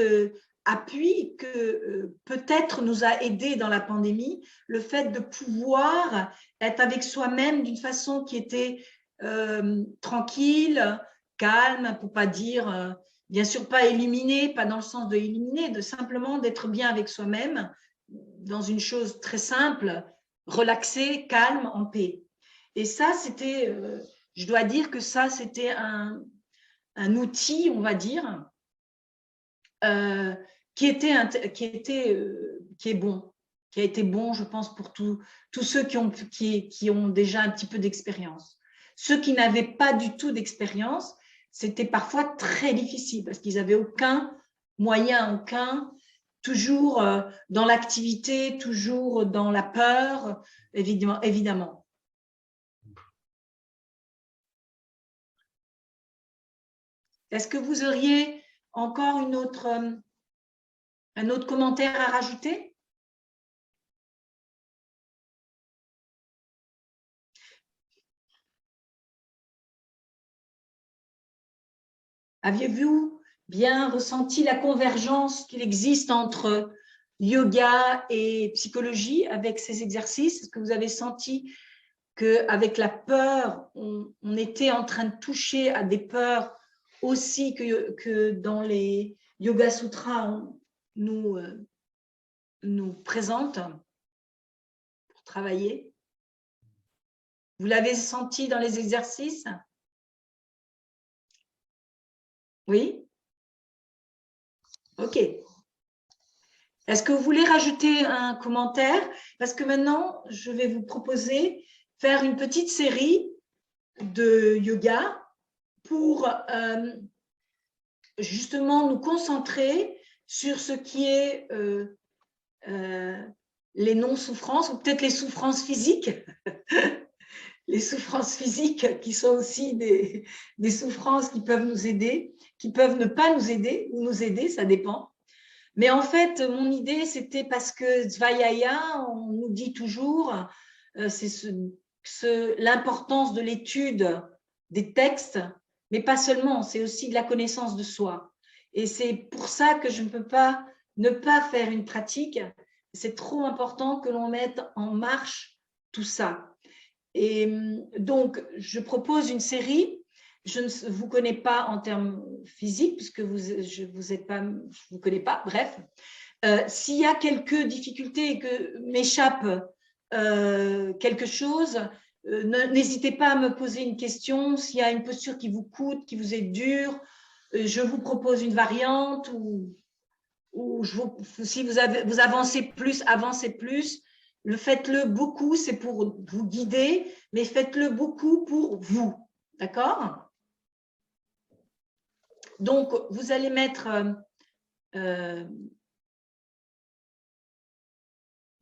appui que peut-être nous a aidés dans la pandémie, le fait de pouvoir être avec soi-même d'une façon qui était tranquille, calme, pour pas dire, bien sûr pas éliminer, pas dans le sens de éliminer, de simplement d'être bien avec soi-même, dans une chose très simple, relaxé, calme, en paix. Et ça, c'était, je dois dire que ça, c'était un outil, on va dire, qui est bon, qui a été bon, je pense, pour tous ceux qui ont déjà un petit peu d'expérience. Ceux qui n'avaient pas du tout d'expérience, c'était parfois très difficile parce qu'ils n'avaient aucun moyen, toujours dans l'activité, toujours dans la peur, évidemment. Est-ce que vous auriez encore un autre commentaire à rajouter? Aviez-vous bien ressenti la convergence qu'il existe entre yoga et psychologie avec ces exercices? Est-ce que vous avez senti qu'avec la peur, on était en train de toucher à des peurs aussi que dans les Yoga Sutras nous présentent pour travailler? Vous l'avez senti dans les exercices? Oui? Ok. Est-ce que vous voulez rajouter un commentaire? Parce que maintenant, je vais vous proposer faire une petite série de yoga pour justement nous concentrer sur ce qui est les non-souffrances, ou peut-être les souffrances physiques, les souffrances physiques qui sont aussi des souffrances qui peuvent nous aider, qui peuvent ne pas nous aider ou nous aider, ça dépend. Mais en fait, mon idée, c'était parce que Svayaya, on nous dit toujours, c'est l'importance de l'étude des textes, mais pas seulement, c'est aussi de la connaissance de soi. Et c'est pour ça que je ne peux pas ne pas faire une pratique. C'est trop important que l'on mette en marche tout ça. Et donc, je propose une série. Je ne vous connais pas en termes physiques, puisque je ne vous connais pas, bref. S'il y a quelques difficultés et que m'échappe quelque chose, n'hésitez pas à me poser une question. S'il y a une posture qui vous coûte, qui vous est dure, je vous propose une variante ou si vous avancez plus, avancez plus. Faites-le beaucoup, c'est pour vous guider, mais faites-le beaucoup pour vous. D'accord? Donc, vous allez mettre...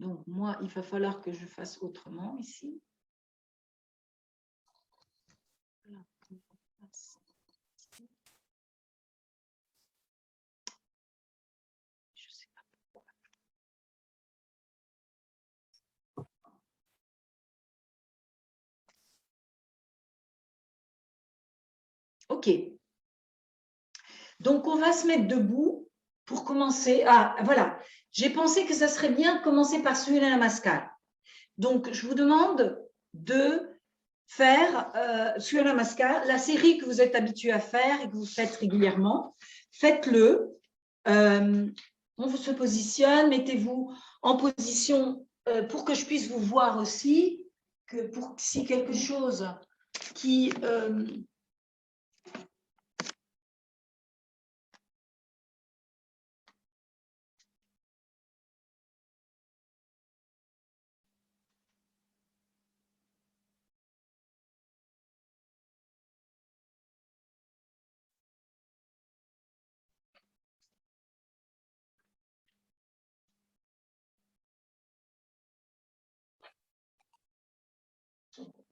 donc, moi, il va falloir que je fasse autrement ici. Je sais pas pourquoi. OK. Donc, on va se mettre debout pour commencer. Ah, voilà. J'ai pensé que ça serait bien de commencer par Surya Namaskar. Donc, je vous demande de faire Surya Namaskar, la série que vous êtes habitué à faire et que vous faites régulièrement. Faites-le. On se positionne, mettez-vous en position pour que je puisse vous voir aussi, que pour si quelque chose qui...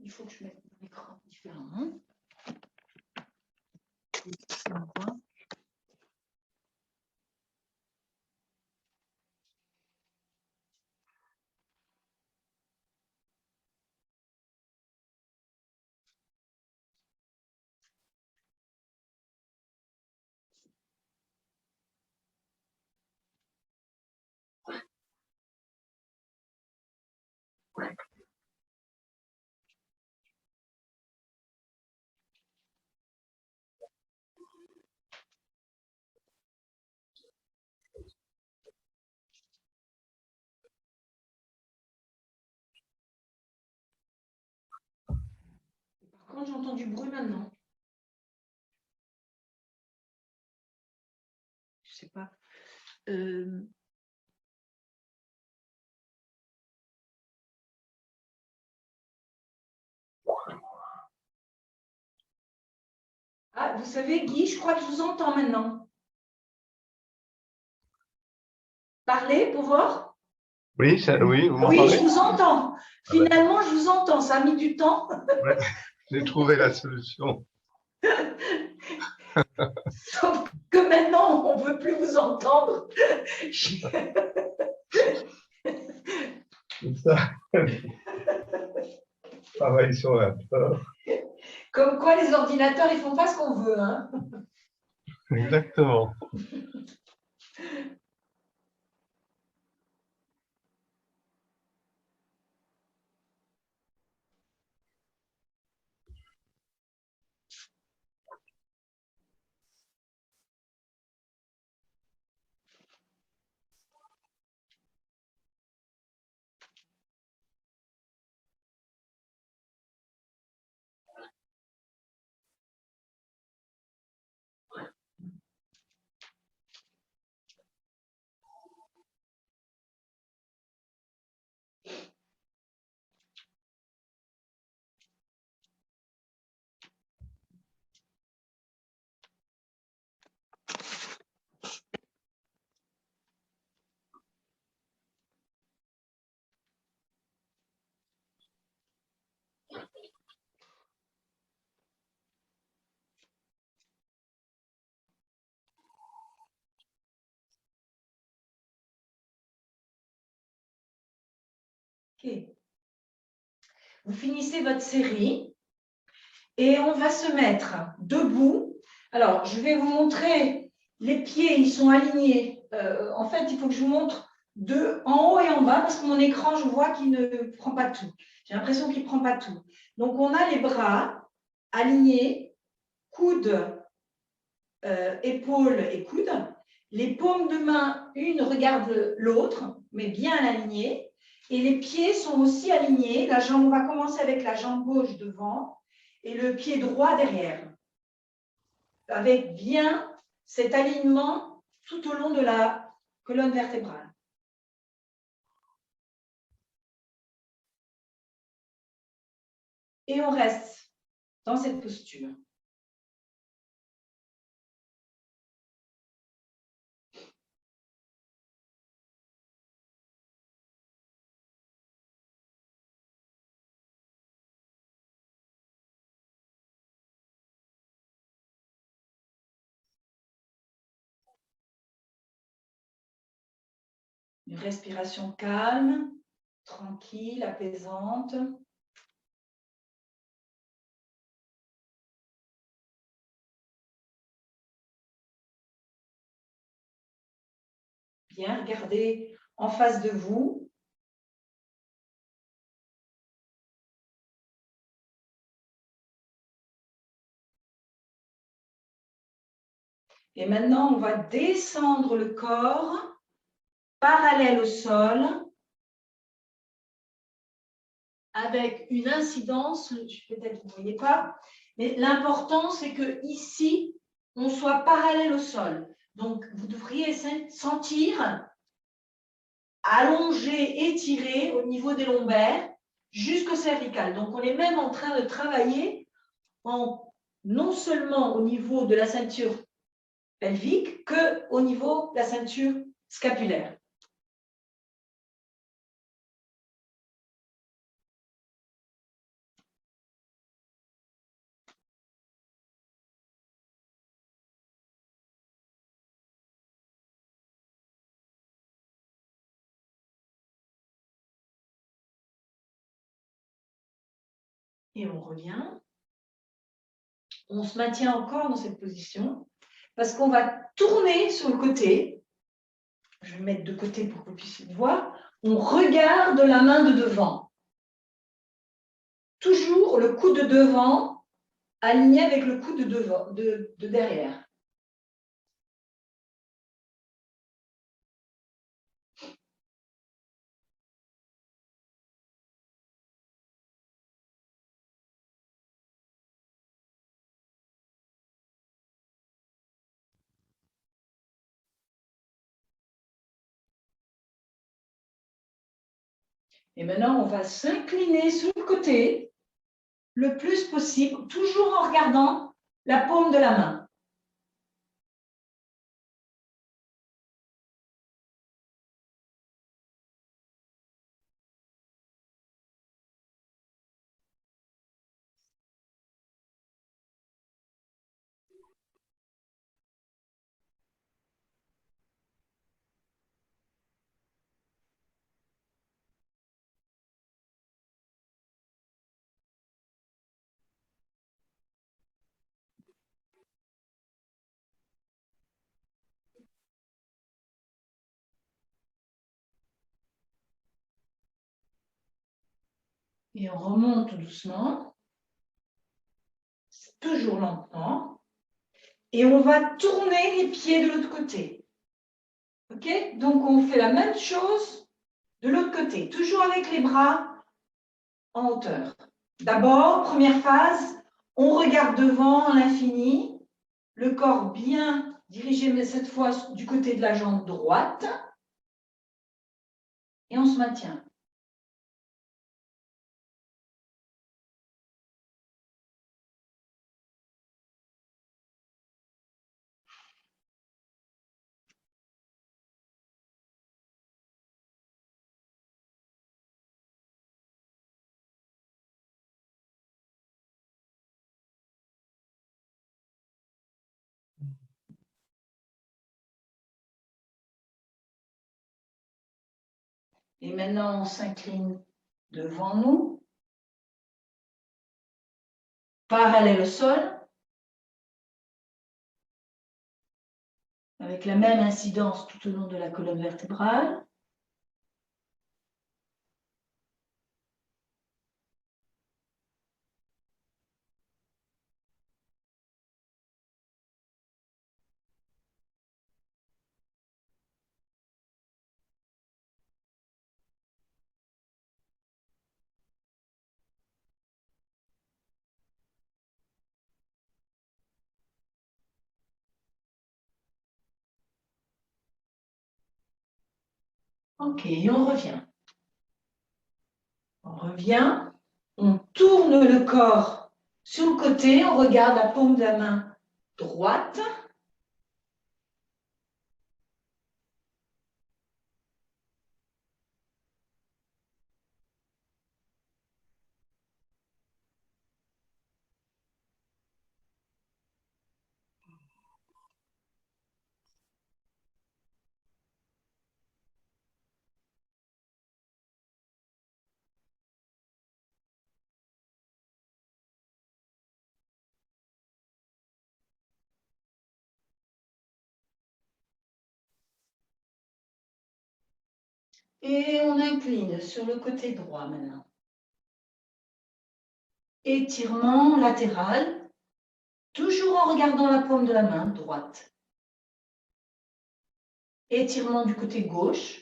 il faut que je mette mon écran différemment. Par contre, j'entends du bruit maintenant. Je sais pas. Ah, vous savez, Guy, je crois que je vous entends maintenant. Parlez pour voir. Oui, oui, vous Oui, m'entendez? je vous entends. Finalement, je vous entends. Ça a mis du temps. Ouais, j'ai trouvé la solution. Sauf que maintenant, on ne veut plus vous entendre. C'est ça. Travaille sur la peur. Comme quoi, les ordinateurs, ils ne font pas ce qu'on veut. Hein. Exactement. Ok. Vous finissez votre série et on va se mettre debout. Alors, je vais vous montrer, les pieds, ils sont alignés. En fait, il faut que je vous montre en haut et en bas parce que mon écran, je vois qu'il ne prend pas tout. J'ai l'impression qu'il ne prend pas tout. Donc, on a les bras alignés, coudes, épaules et coudes. Les paumes de main, une regarde l'autre, mais bien alignées. Et les pieds sont aussi alignés. La jambe, on va commencer avec la jambe gauche devant et le pied droit derrière. Avec bien cet alignement tout au long de la colonne vertébrale. Et on reste dans cette posture. Une respiration calme, tranquille, apaisante. Bien, regardez en face de vous. Et maintenant, on va descendre le corps parallèle au sol avec une incidence, peut-être que vous ne voyez pas, mais l'important, c'est que ici, on soit parallèle au sol. Donc, vous devriez sentir allongé, étiré au niveau des lombaires jusqu'au cervical. Donc, on est même en train de travailler non seulement au niveau de la ceinture pelvique qu'au niveau de la ceinture scapulaire. Et on revient. On se maintient encore dans cette position parce qu'on va tourner sur le côté. Je vais me mettre de côté pour que vous puissiez voir. On regarde la main de devant. Toujours le coude de devant aligné avec le coude de derrière. Et maintenant, on va s'incliner sur le côté le plus possible, toujours en regardant la paume de la main. Et on remonte doucement, toujours lentement. Et on va tourner les pieds de l'autre côté. OK? Donc, on fait la même chose de l'autre côté, toujours avec les bras en hauteur. D'abord, première phase, on regarde devant à l'infini, le corps bien dirigé, mais cette fois du côté de la jambe droite. Et on se maintient. Et maintenant, on s'incline devant nous, parallèle au sol, avec la même incidence tout au long de la colonne vertébrale. Ok, et on revient. On revient, on tourne le corps sur le côté, on regarde la paume de la main droite. Et on incline sur le côté droit maintenant. Étirement latéral, toujours en regardant la paume de la main droite. Étirement du côté gauche.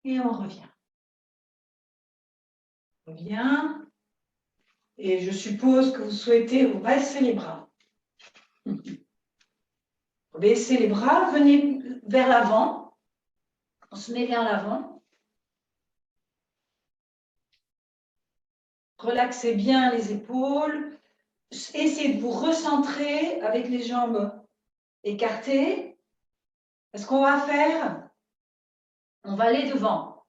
Et on revient. On revient. Et je suppose que vous souhaitez vous baisser les bras. Baissez les bras, venez vers l'avant. On se met vers l'avant. Relaxez bien les épaules. Essayez de vous recentrer avec les jambes écartées. Ce qu'on va faire, on va aller devant.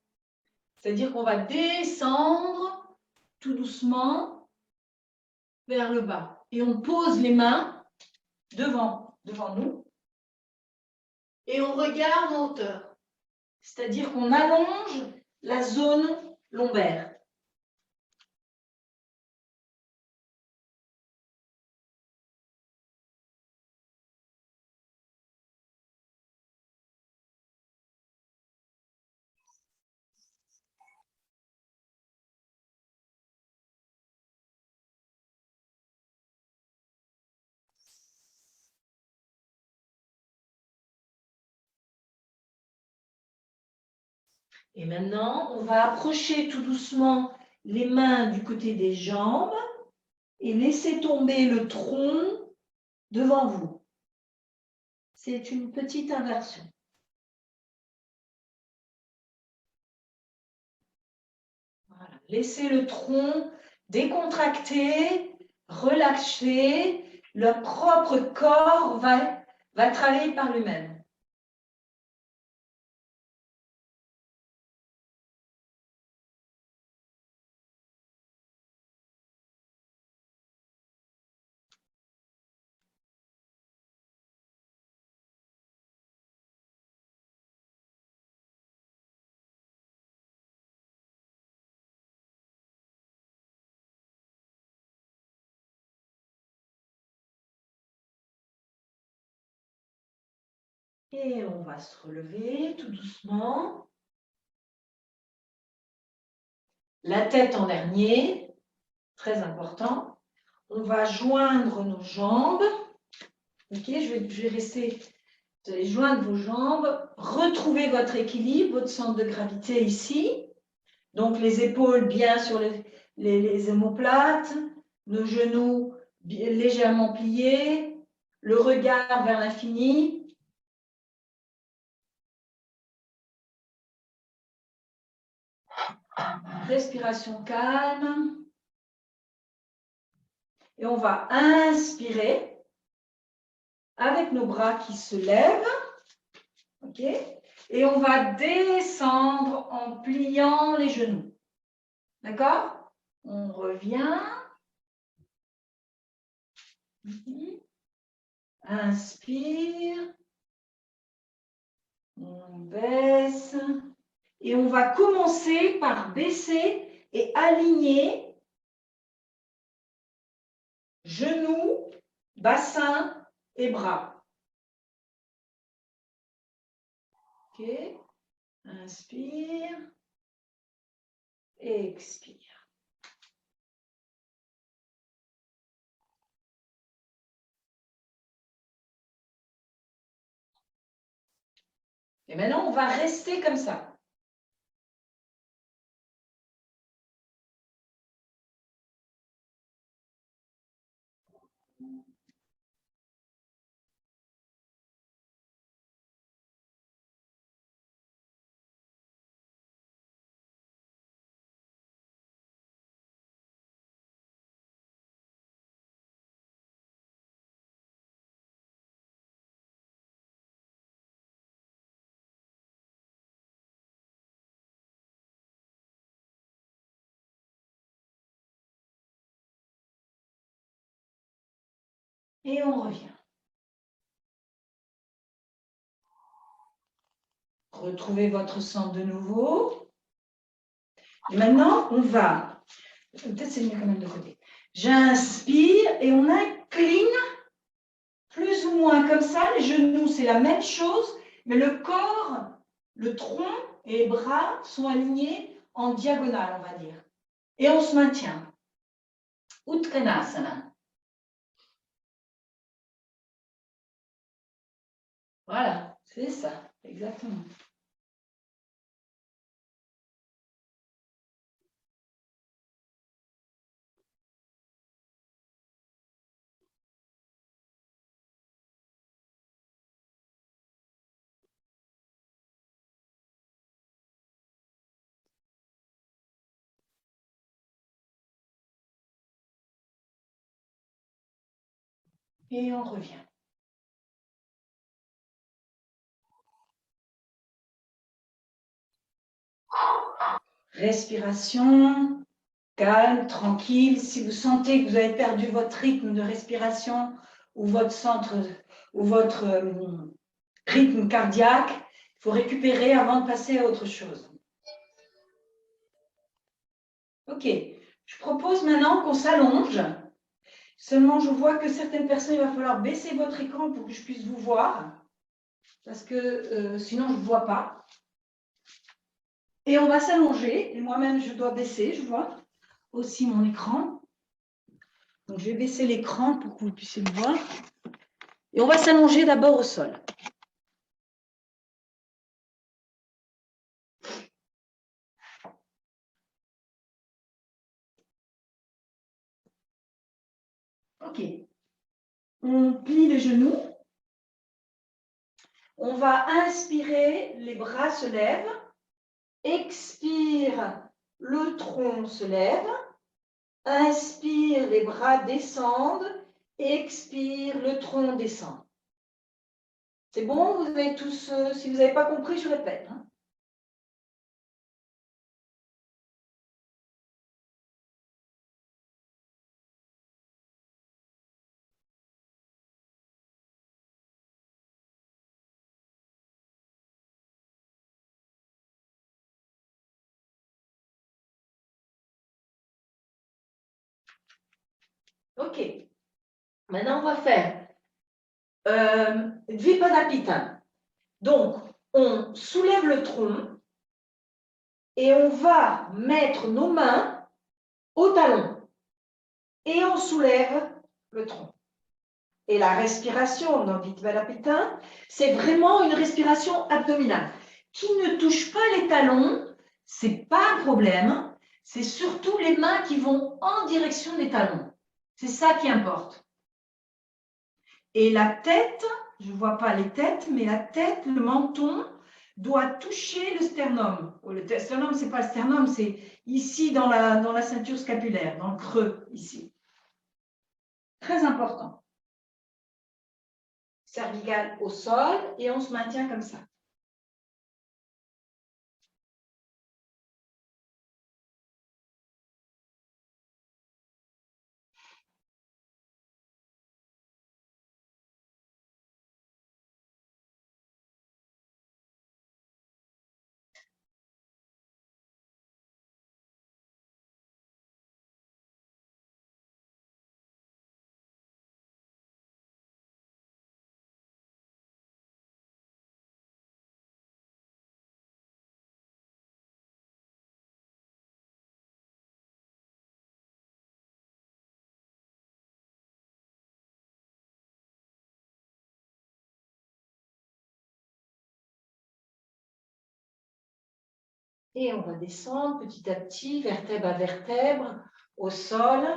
C'est-à-dire qu'on va descendre tout doucement vers le bas. Et on pose les mains devant nous. Et on regarde en hauteur. C'est-à-dire qu'on allonge la zone lombaire. Et maintenant, on va approcher tout doucement les mains du côté des jambes et laisser tomber le tronc devant vous. C'est une petite inversion. Voilà. Laissez le tronc décontracté, relâché. Le propre corps va travailler par lui-même. Et on va se relever tout doucement. La tête en dernier, très important. On va joindre nos jambes. Ok, je vais rester. Vous allez joindre vos jambes, retrouver votre équilibre, votre centre de gravité ici. Donc les épaules bien sur les omoplates, nos genoux légèrement pliés, le regard vers l'infini. Respiration calme. Et on va inspirer avec nos bras qui se lèvent. OK? Et on va descendre en pliant les genoux. D'accord? On revient. Inspire. On baisse. Et on va commencer par baisser et aligner genoux, bassin et bras. OK? Inspire. Expire. Et maintenant, on va rester comme ça. Et on revient. Retrouvez votre centre de nouveau. Et maintenant, on va, peut-être c'est mieux quand même de côté. J'inspire et on incline plus ou moins comme ça. Les genoux, c'est la même chose, mais le corps, le tronc et les bras sont alignés en diagonale, on va dire. Et on se maintient. Uttanasana. Voilà, c'est ça, exactement. Et on revient. Respiration, calme, tranquille. Si vous sentez que vous avez perdu votre rythme de respiration ou votre centre ou votre rythme cardiaque, il faut récupérer avant de passer à autre chose. Ok, je propose maintenant qu'on s'allonge. Seulement, je vois que certaines personnes, il va falloir baisser votre écran pour que je puisse vous voir, parce que sinon, je ne vois pas. Et on va s'allonger, et moi-même, je dois baisser, je vois aussi mon écran. Donc, je vais baisser l'écran pour que vous puissiez me voir. Et on va s'allonger d'abord au sol. Ok. On plie les genoux. On va inspirer, les bras se lèvent. Expire, le tronc se lève. Inspire, les bras descendent. Expire, le tronc descend. C'est bon? Vous avez tous, si vous n'avez pas compris, je répète. Hein? Ok. Maintenant, on va faire Dvipadapita. Donc, on soulève le tronc et on va mettre nos mains au talon. Et on soulève le tronc. Et la respiration dans Dvipadapita, c'est vraiment une respiration abdominale. Qui ne touche pas les talons, ce n'est pas un problème. C'est surtout les mains qui vont en direction des talons. C'est ça qui importe. Et la tête, je ne vois pas les têtes, mais la tête, le menton, doit toucher le sternum. Le sternum, ce n'est pas le sternum, c'est ici dans la ceinture scapulaire, dans le creux, ici. Très important. Cervicale au sol et on se maintient comme ça. Et on va descendre petit à petit, vertèbre à vertèbre, au sol.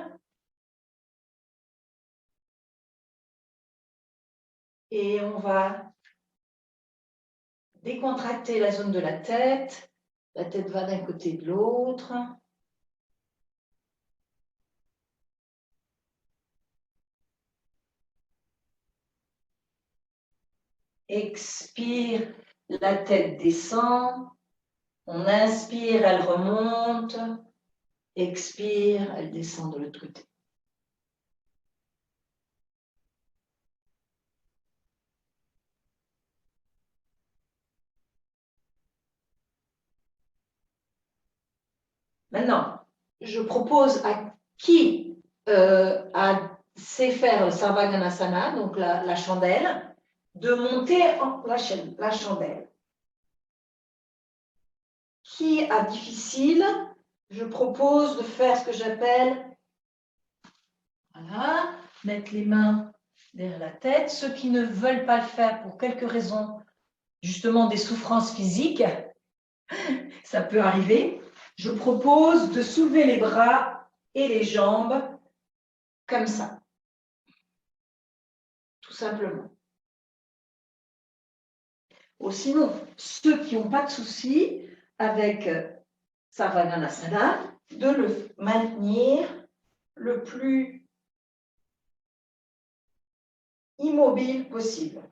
Et on va décontracter la zone de la tête. La tête va d'un côté et de l'autre. Expire, la tête descend. On inspire, elle remonte. Expire, elle descend de l'autre côté. Maintenant, je propose à qui sait faire le Sarvaganasana, donc la chandelle, de monter la chandelle. Qui a difficile, je propose de faire ce que j'appelle, voilà, mettre les mains derrière la tête. Ceux qui ne veulent pas le faire pour quelques raisons, justement des souffrances physiques, ça peut arriver. Je propose de soulever les bras et les jambes comme ça, tout simplement. Ou sinon, ceux qui n'ont pas de souci avec Sarvaganasana, de le maintenir le plus immobile possible.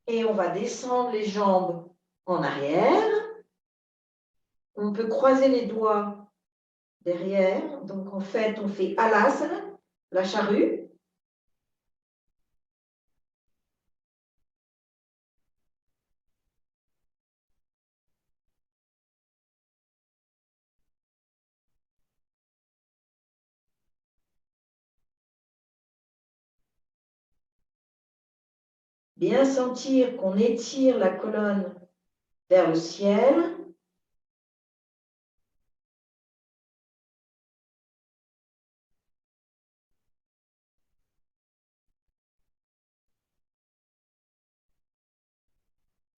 Et on va descendre les jambes en arrière. On peut croiser les doigts derrière. Donc, en fait, on fait Halasana, la charrue. Bien sentir qu'on étire la colonne vers le ciel.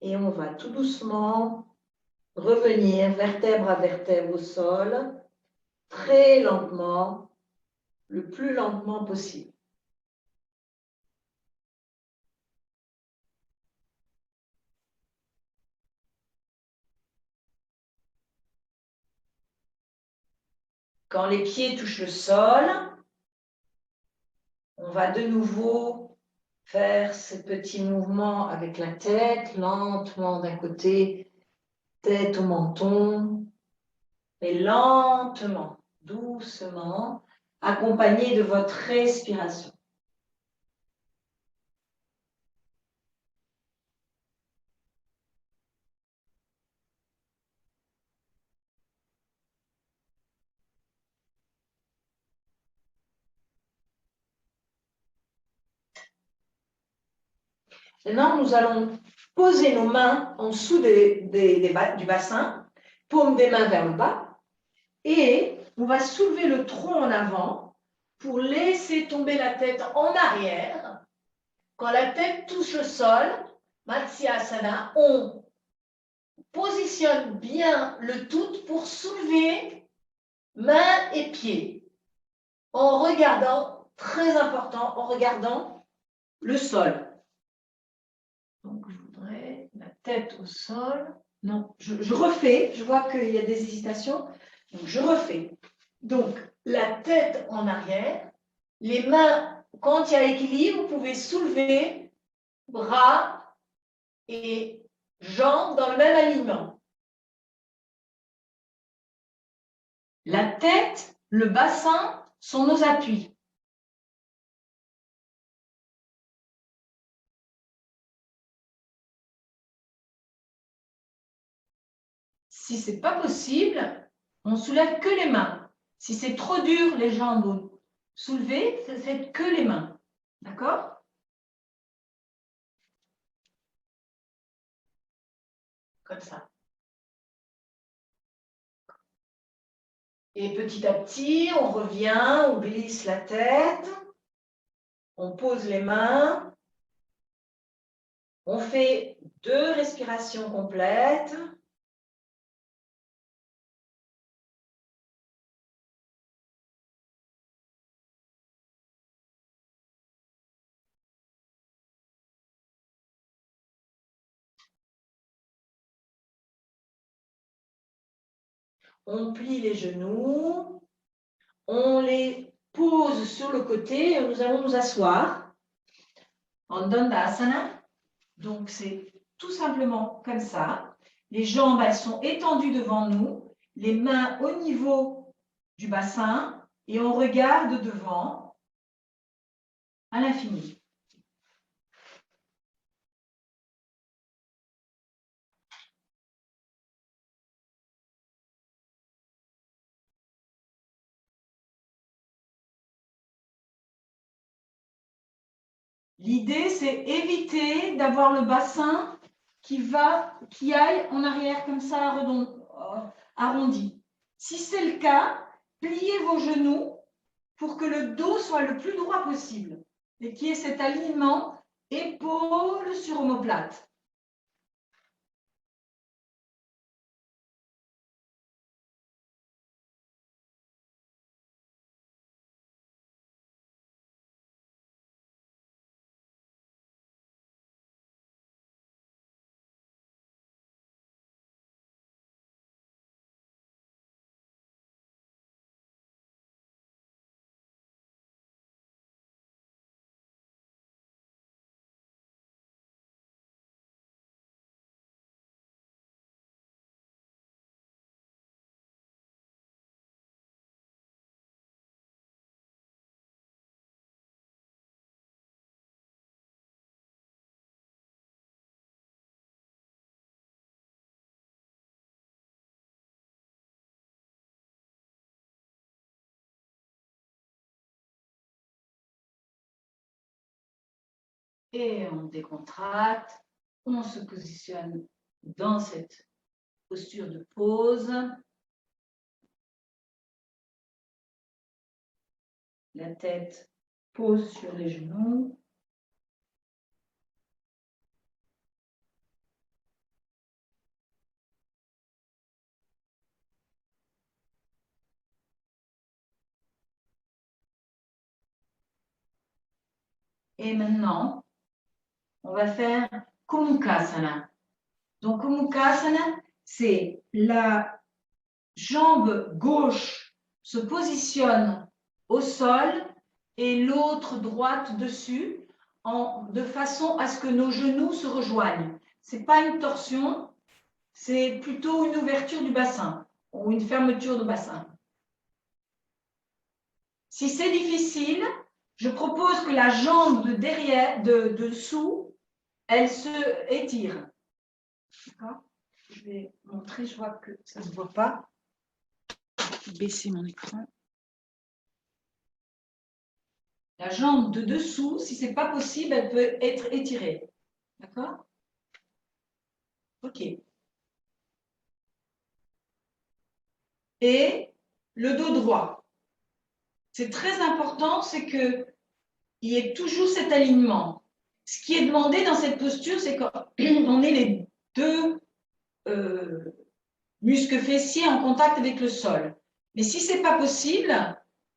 Et on va tout doucement revenir vertèbre à vertèbre au sol, très lentement, le plus lentement possible. Quand les pieds touchent le sol, on va de nouveau faire ces petits mouvements avec la tête, lentement d'un côté, tête au menton, mais lentement, doucement, accompagné de votre respiration. Maintenant, nous allons poser nos mains en dessous du bassin, paume des mains vers le bas, et on va soulever le tronc en avant pour laisser tomber la tête en arrière. Quand la tête touche le sol, Matsyasana, on positionne bien le tout pour soulever mains et pieds en regardant, très important, en regardant le sol. Donc, je voudrais la tête au sol. Non, je refais. Je vois qu'il y a des hésitations. Donc, je refais. Donc, la tête en arrière. Les mains, quand il y a équilibre, vous pouvez soulever bras et jambes dans le même alignement. La tête, le bassin sont nos appuis. Si ce n'est pas possible, on soulève que les mains. Si c'est trop dur, les jambes soulevées, c'est que les mains. D'accord? Comme ça. Et petit à petit, on revient, on glisse la tête, on pose les mains, on fait 2 respirations complètes. On plie les genoux, on les pose sur le côté et nous allons nous asseoir en Dandasana. Donc, c'est tout simplement comme ça. Les jambes, elles sont étendues devant nous, les mains au niveau du bassin et on regarde devant à l'infini. L'idée, c'est éviter d'avoir le bassin qui aille en arrière comme ça, arrondi. Si c'est le cas, pliez vos genoux pour que le dos soit le plus droit possible et qu'il y ait cet alignement épaules sur omoplate. Et on décontracte, on se positionne dans cette posture de pause. La tête pose sur les genoux. Et maintenant, on va faire Kumukasana. Donc, Kumukasana, c'est la jambe gauche se positionne au sol et l'autre droite dessus, de façon à ce que nos genoux se rejoignent. Ce n'est pas une torsion, c'est plutôt une ouverture du bassin ou une fermeture du bassin. Si c'est difficile, je propose que la jambe de derrière, dessous, elle se étire. D'accord ? Je vais montrer, je vois que ça ne se voit pas. Je vais baisser mon écran. La jambe de dessous, si ce n'est pas possible, elle peut être étirée. D'accord ? OK. Et le dos droit. C'est très important, c'est qu'il y ait toujours cet alignement. Ce qui est demandé dans cette posture, c'est qu'on ait les deux muscles fessiers en contact avec le sol. Mais si ce n'est pas possible,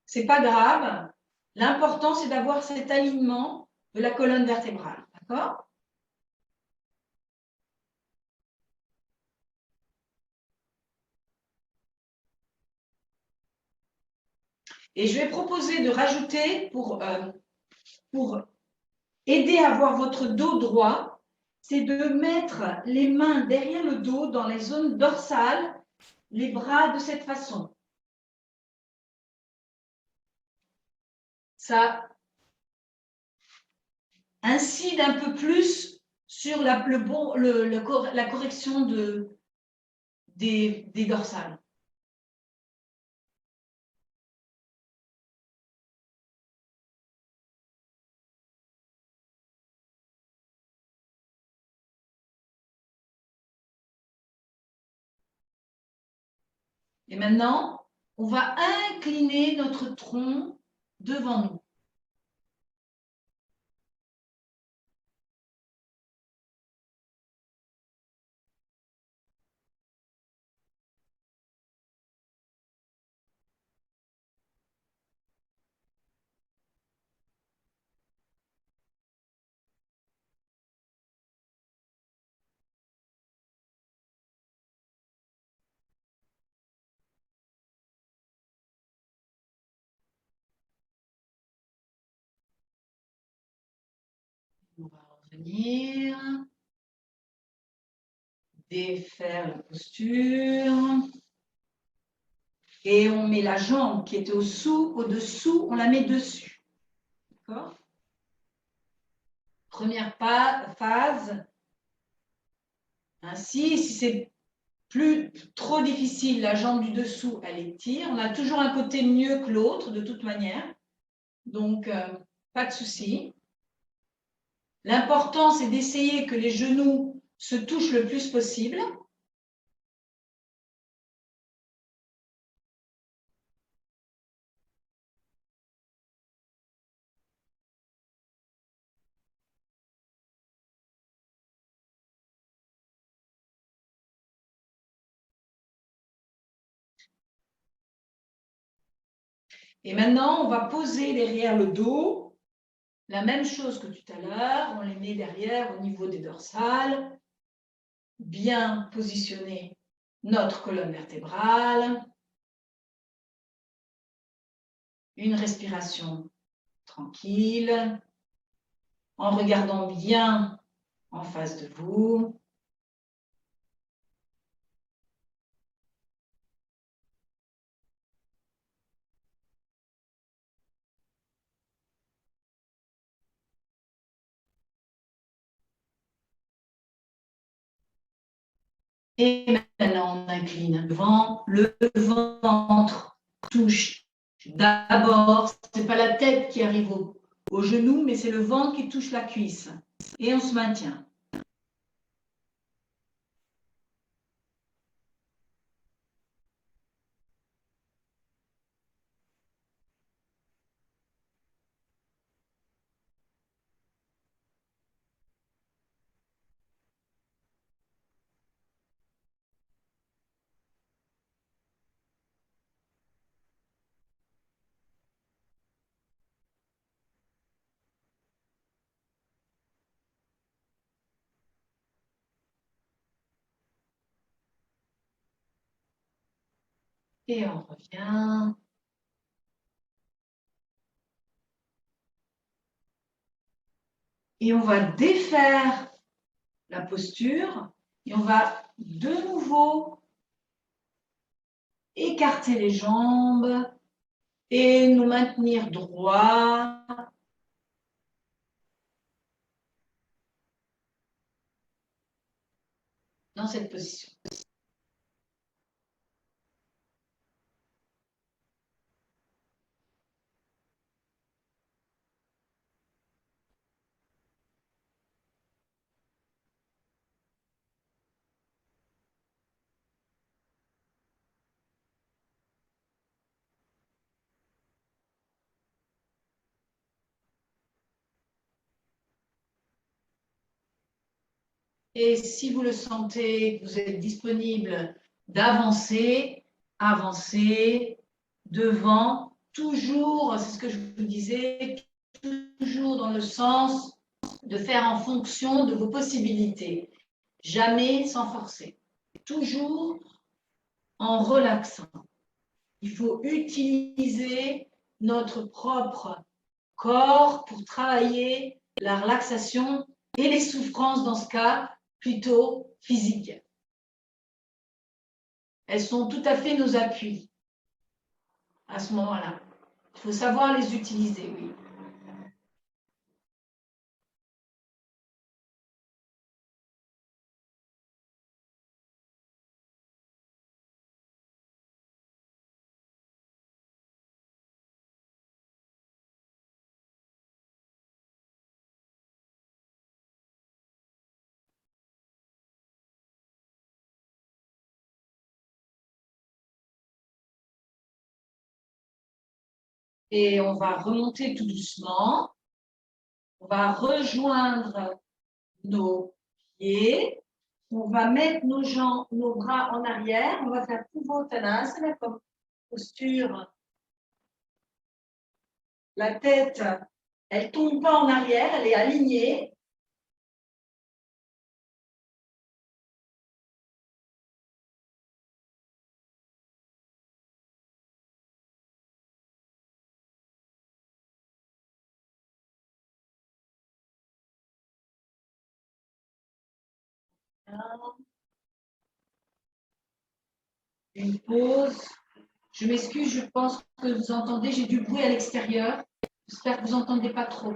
ce n'est pas grave. L'important, c'est d'avoir cet alignement de la colonne vertébrale. D'accord? Et je vais proposer de rajouter, pour aider à avoir votre dos droit, c'est de mettre les mains derrière le dos dans les zones dorsales, les bras de cette façon. Ça incide un peu plus sur la correction des dorsales. Et maintenant, on va incliner notre tronc devant nous. On va revenir, défaire la posture. Et on met la jambe qui était au-dessous, on la met dessus. D'accord? Première phase. Ainsi, si c'est plus trop difficile, la jambe du dessous, elle étire. On a toujours un côté mieux que l'autre, de toute manière. Donc, pas de souci. L'important, c'est d'essayer que les genoux se touchent le plus possible. Et maintenant, on va poser derrière le dos la même chose que tout à l'heure. On les met derrière au niveau des dorsales. Bien positionner notre colonne vertébrale. Une respiration tranquille, en regardant bien en face de vous. Et maintenant, on incline devant. Le ventre touche d'abord, ce n'est pas la tête qui arrive au genou, mais c'est le ventre qui touche la cuisse. Et on se maintient. Et on revient. Et on va défaire la posture et on va de nouveau écarter les jambes et nous maintenir droit. Dans cette position. Et si vous le sentez, que vous êtes disponible d'avancer, avancer devant, toujours, c'est ce que je vous disais, toujours dans le sens de faire en fonction de vos possibilités, jamais sans forcer, toujours en relaxant. Il faut utiliser notre propre corps pour travailler la relaxation et les souffrances dans ce cas plutôt physiques. Elles sont tout à fait nos appuis à ce moment-là. Il faut savoir les utiliser, oui. Et on va remonter tout doucement. On va rejoindre nos pieds. On va mettre nos jambes, nos bras en arrière. On va faire Purvottanasana comme posture. La tête, elle ne tombe pas en arrière, elle est alignée. Une pause. Je m'excuse, je pense que vous entendez, j'ai du bruit à l'extérieur. J'espère que vous n'entendez pas trop.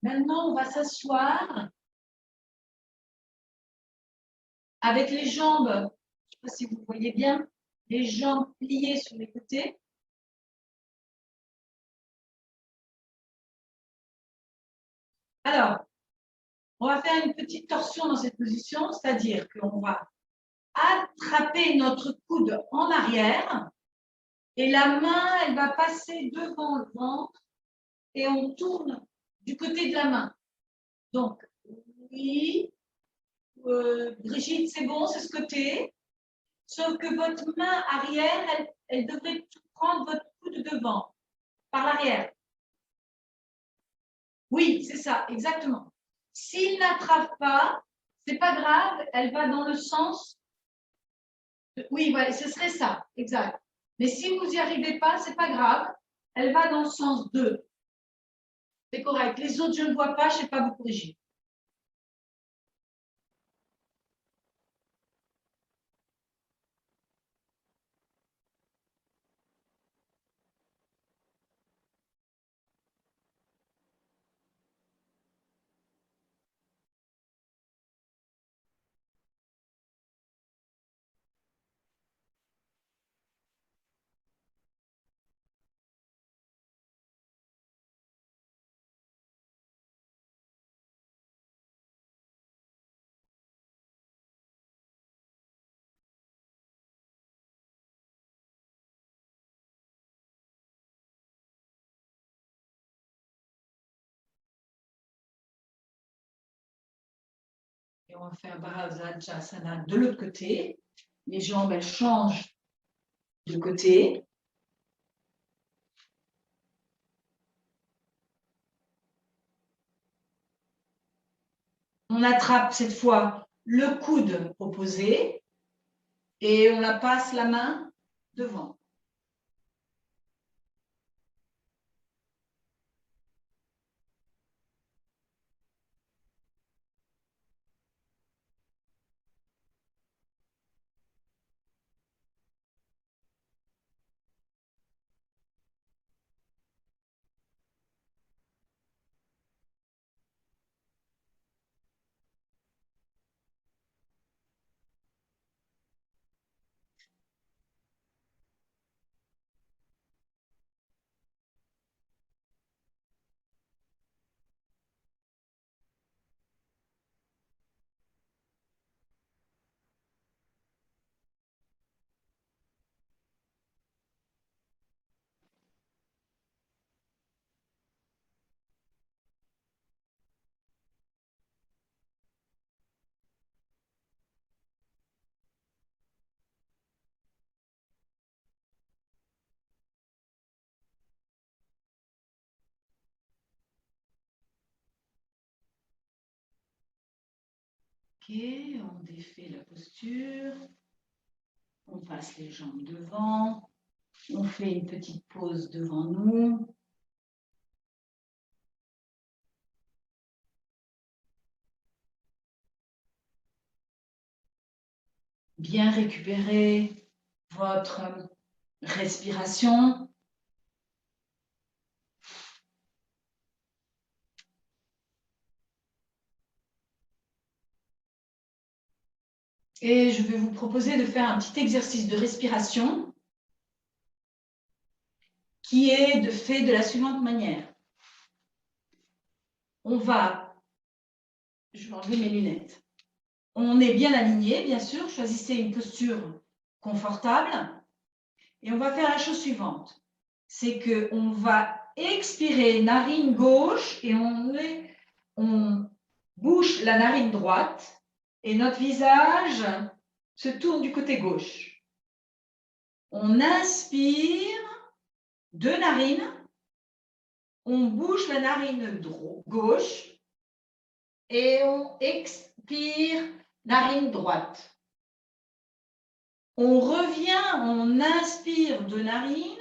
Maintenant, on va s'asseoir avec les jambes, je ne sais pas si vous voyez bien, les jambes pliées sur les côtés. Alors, on va faire une petite torsion dans cette position, c'est-à-dire qu'on va attraper notre coude en arrière et la main, elle va passer devant le ventre et on tourne du côté de la main. Donc, oui, Brigitte, c'est bon, c'est ce côté. Sauf que votre main arrière, elle devrait prendre votre coude devant, par l'arrière. Oui, c'est ça, exactement. S'il n'attrape pas, c'est pas grave, elle va dans le sens. Oui, voilà, ce serait ça, exact. Mais si vous n'y arrivez pas, c'est pas grave, elle va dans le sens 2. C'est correct. Les autres, je ne vois pas, je ne sais pas vous corriger. Et on va faire Bharadvajasana de l'autre côté. Les jambes, elles changent de côté. On attrape cette fois le coude opposé et on la passe la main devant. Ok, on défait la posture. On passe les jambes devant. On fait une petite pause devant nous. Bien récupérer votre respiration. Et je vais vous proposer de faire un petit exercice de respiration qui est fait de la suivante manière. Je vais enlever mes lunettes. On est bien aligné, bien sûr. Choisissez une posture confortable. Et on va faire la chose suivante. C'est qu'on va expirer narine gauche et on bouche la narine droite et notre visage se tourne du côté gauche. On inspire, deux narines, on bouche la narine gauche et on expire narine droite. On revient, on inspire deux narines,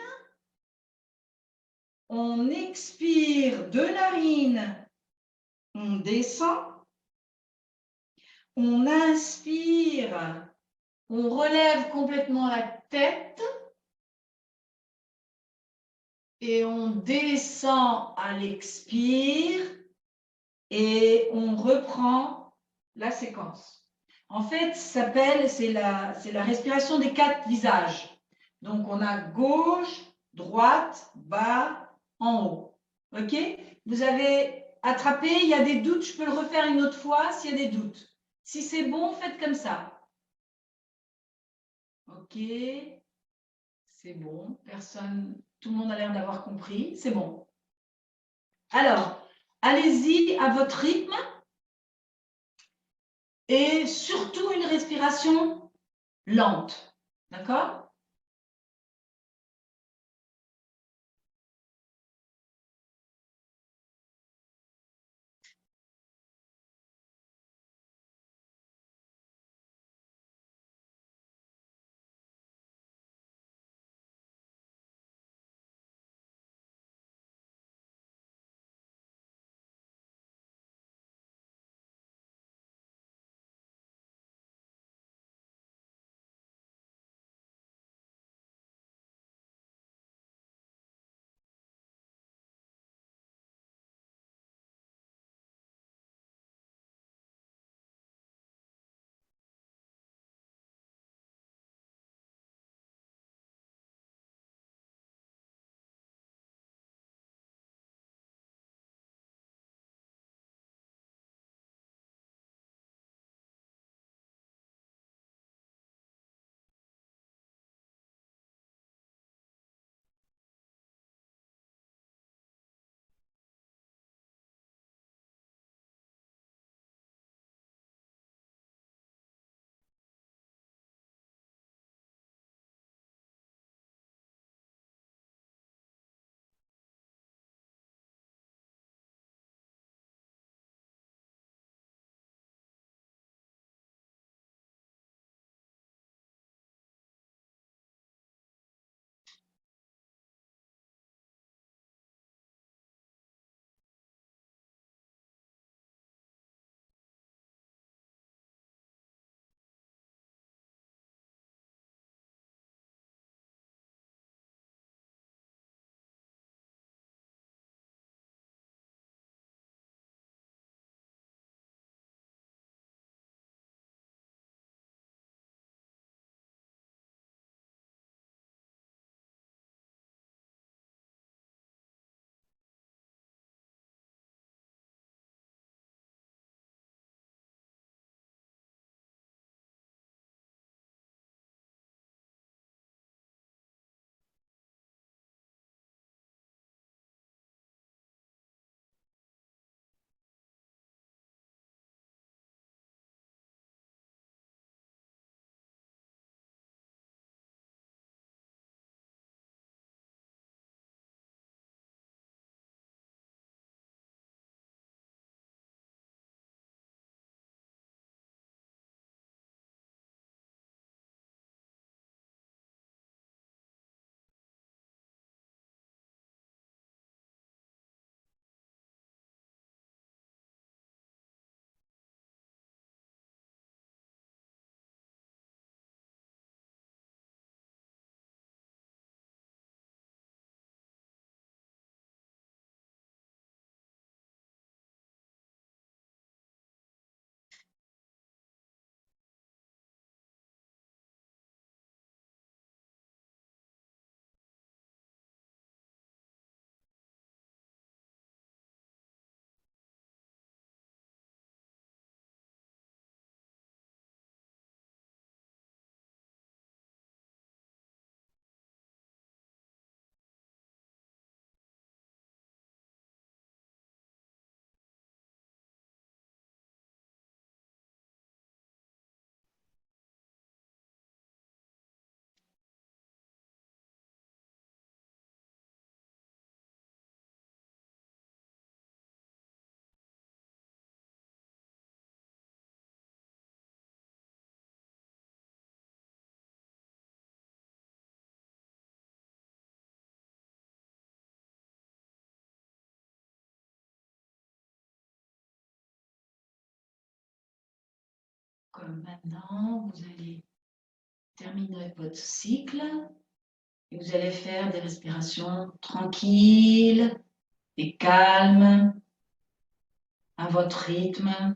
on expire deux narines, on descend, on inspire, on relève complètement la tête et on descend à l'expire et on reprend la séquence. En fait, c'est la respiration des 4 visages. Donc, on a gauche, droite, bas, en haut. OK? Vous avez attrapé, il y a des doutes, je peux le refaire une autre fois s'il y a des doutes. Si c'est bon, faites comme ça. OK? C'est bon. Personne, tout le monde a l'air d'avoir compris. C'est bon. Alors, allez-y à votre rythme. Et surtout une respiration lente. D'accord? comme maintenant, vous allez terminer votre cycle et vous allez faire des respirations tranquilles et calmes à votre rythme.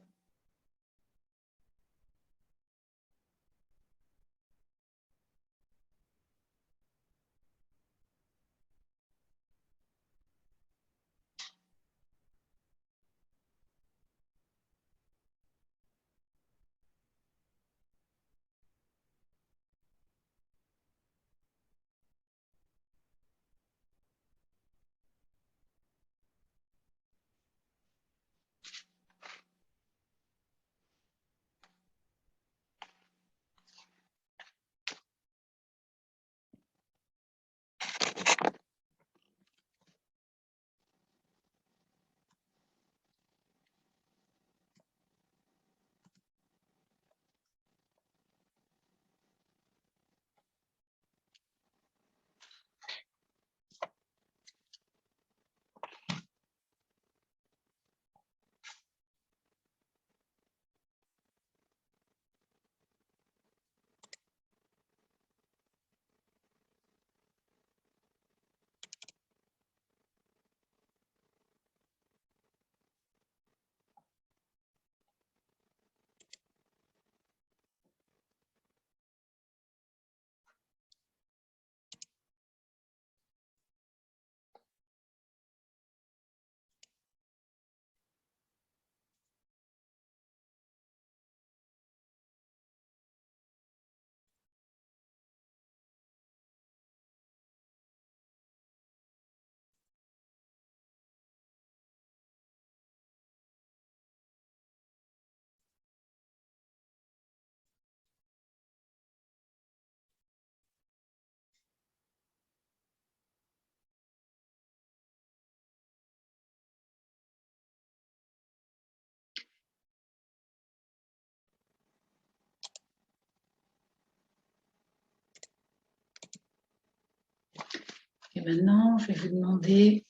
Et maintenant, je vais vous demander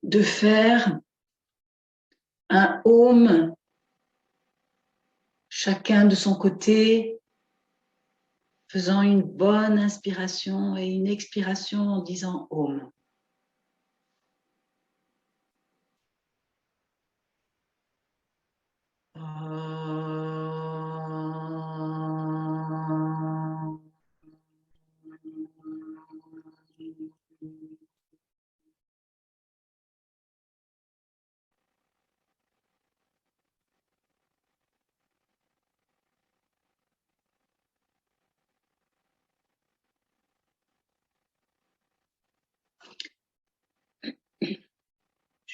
de faire un home, chacun de son côté, faisant une bonne inspiration et une expiration en disant home.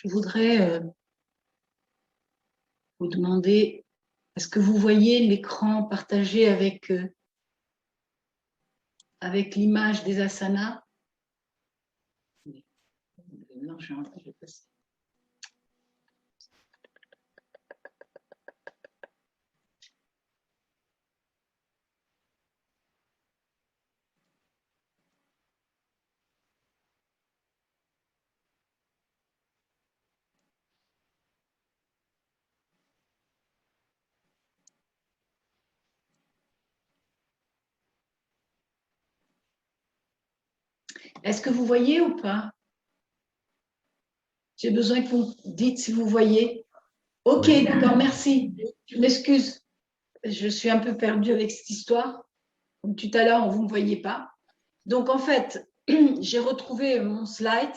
Je voudrais vous demander, est-ce que vous voyez l'écran partagé avec l'image des asanas? Non, je vais passer. Est-ce que vous voyez ou pas? J'ai besoin que vous dites si vous voyez. Ok, oui. D'accord, merci. Je m'excuse. Je suis un peu perdue avec cette histoire. Comme tout à l'heure, vous ne me voyez pas. Donc, en fait, j'ai retrouvé mon slide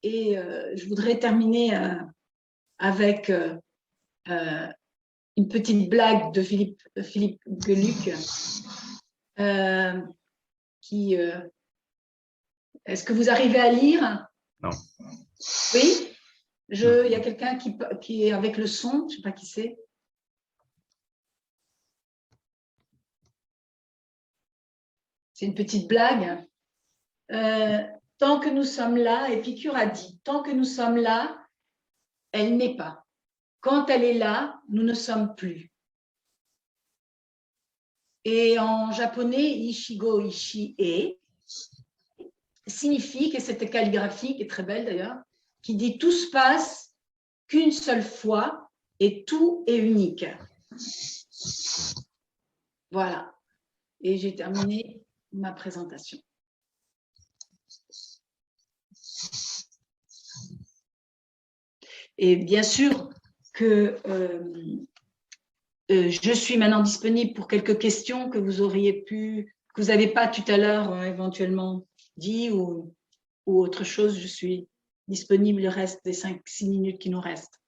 et je voudrais terminer avec une petite blague de Philippe Geluck qui... Est-ce que vous arrivez à lire? Non. Oui? Il y a quelqu'un qui est avec le son, je ne sais pas qui c'est. C'est une petite blague. Tant que nous sommes là, Épicure a dit, tant que nous sommes là, elle n'est pas. Quand elle est là, nous ne sommes plus. Et en japonais, Ishigo Ishi-e signifie, que cette calligraphie, qui est très belle d'ailleurs, qui dit tout se passe qu'une seule fois et tout est unique. Voilà. Et j'ai terminé ma présentation. Et bien sûr que je suis maintenant disponible pour quelques questions que vous auriez pu, que vous n'avez pas tout à l'heure éventuellement dit ou autre chose. Je suis disponible le reste des 5-6 minutes qui nous restent.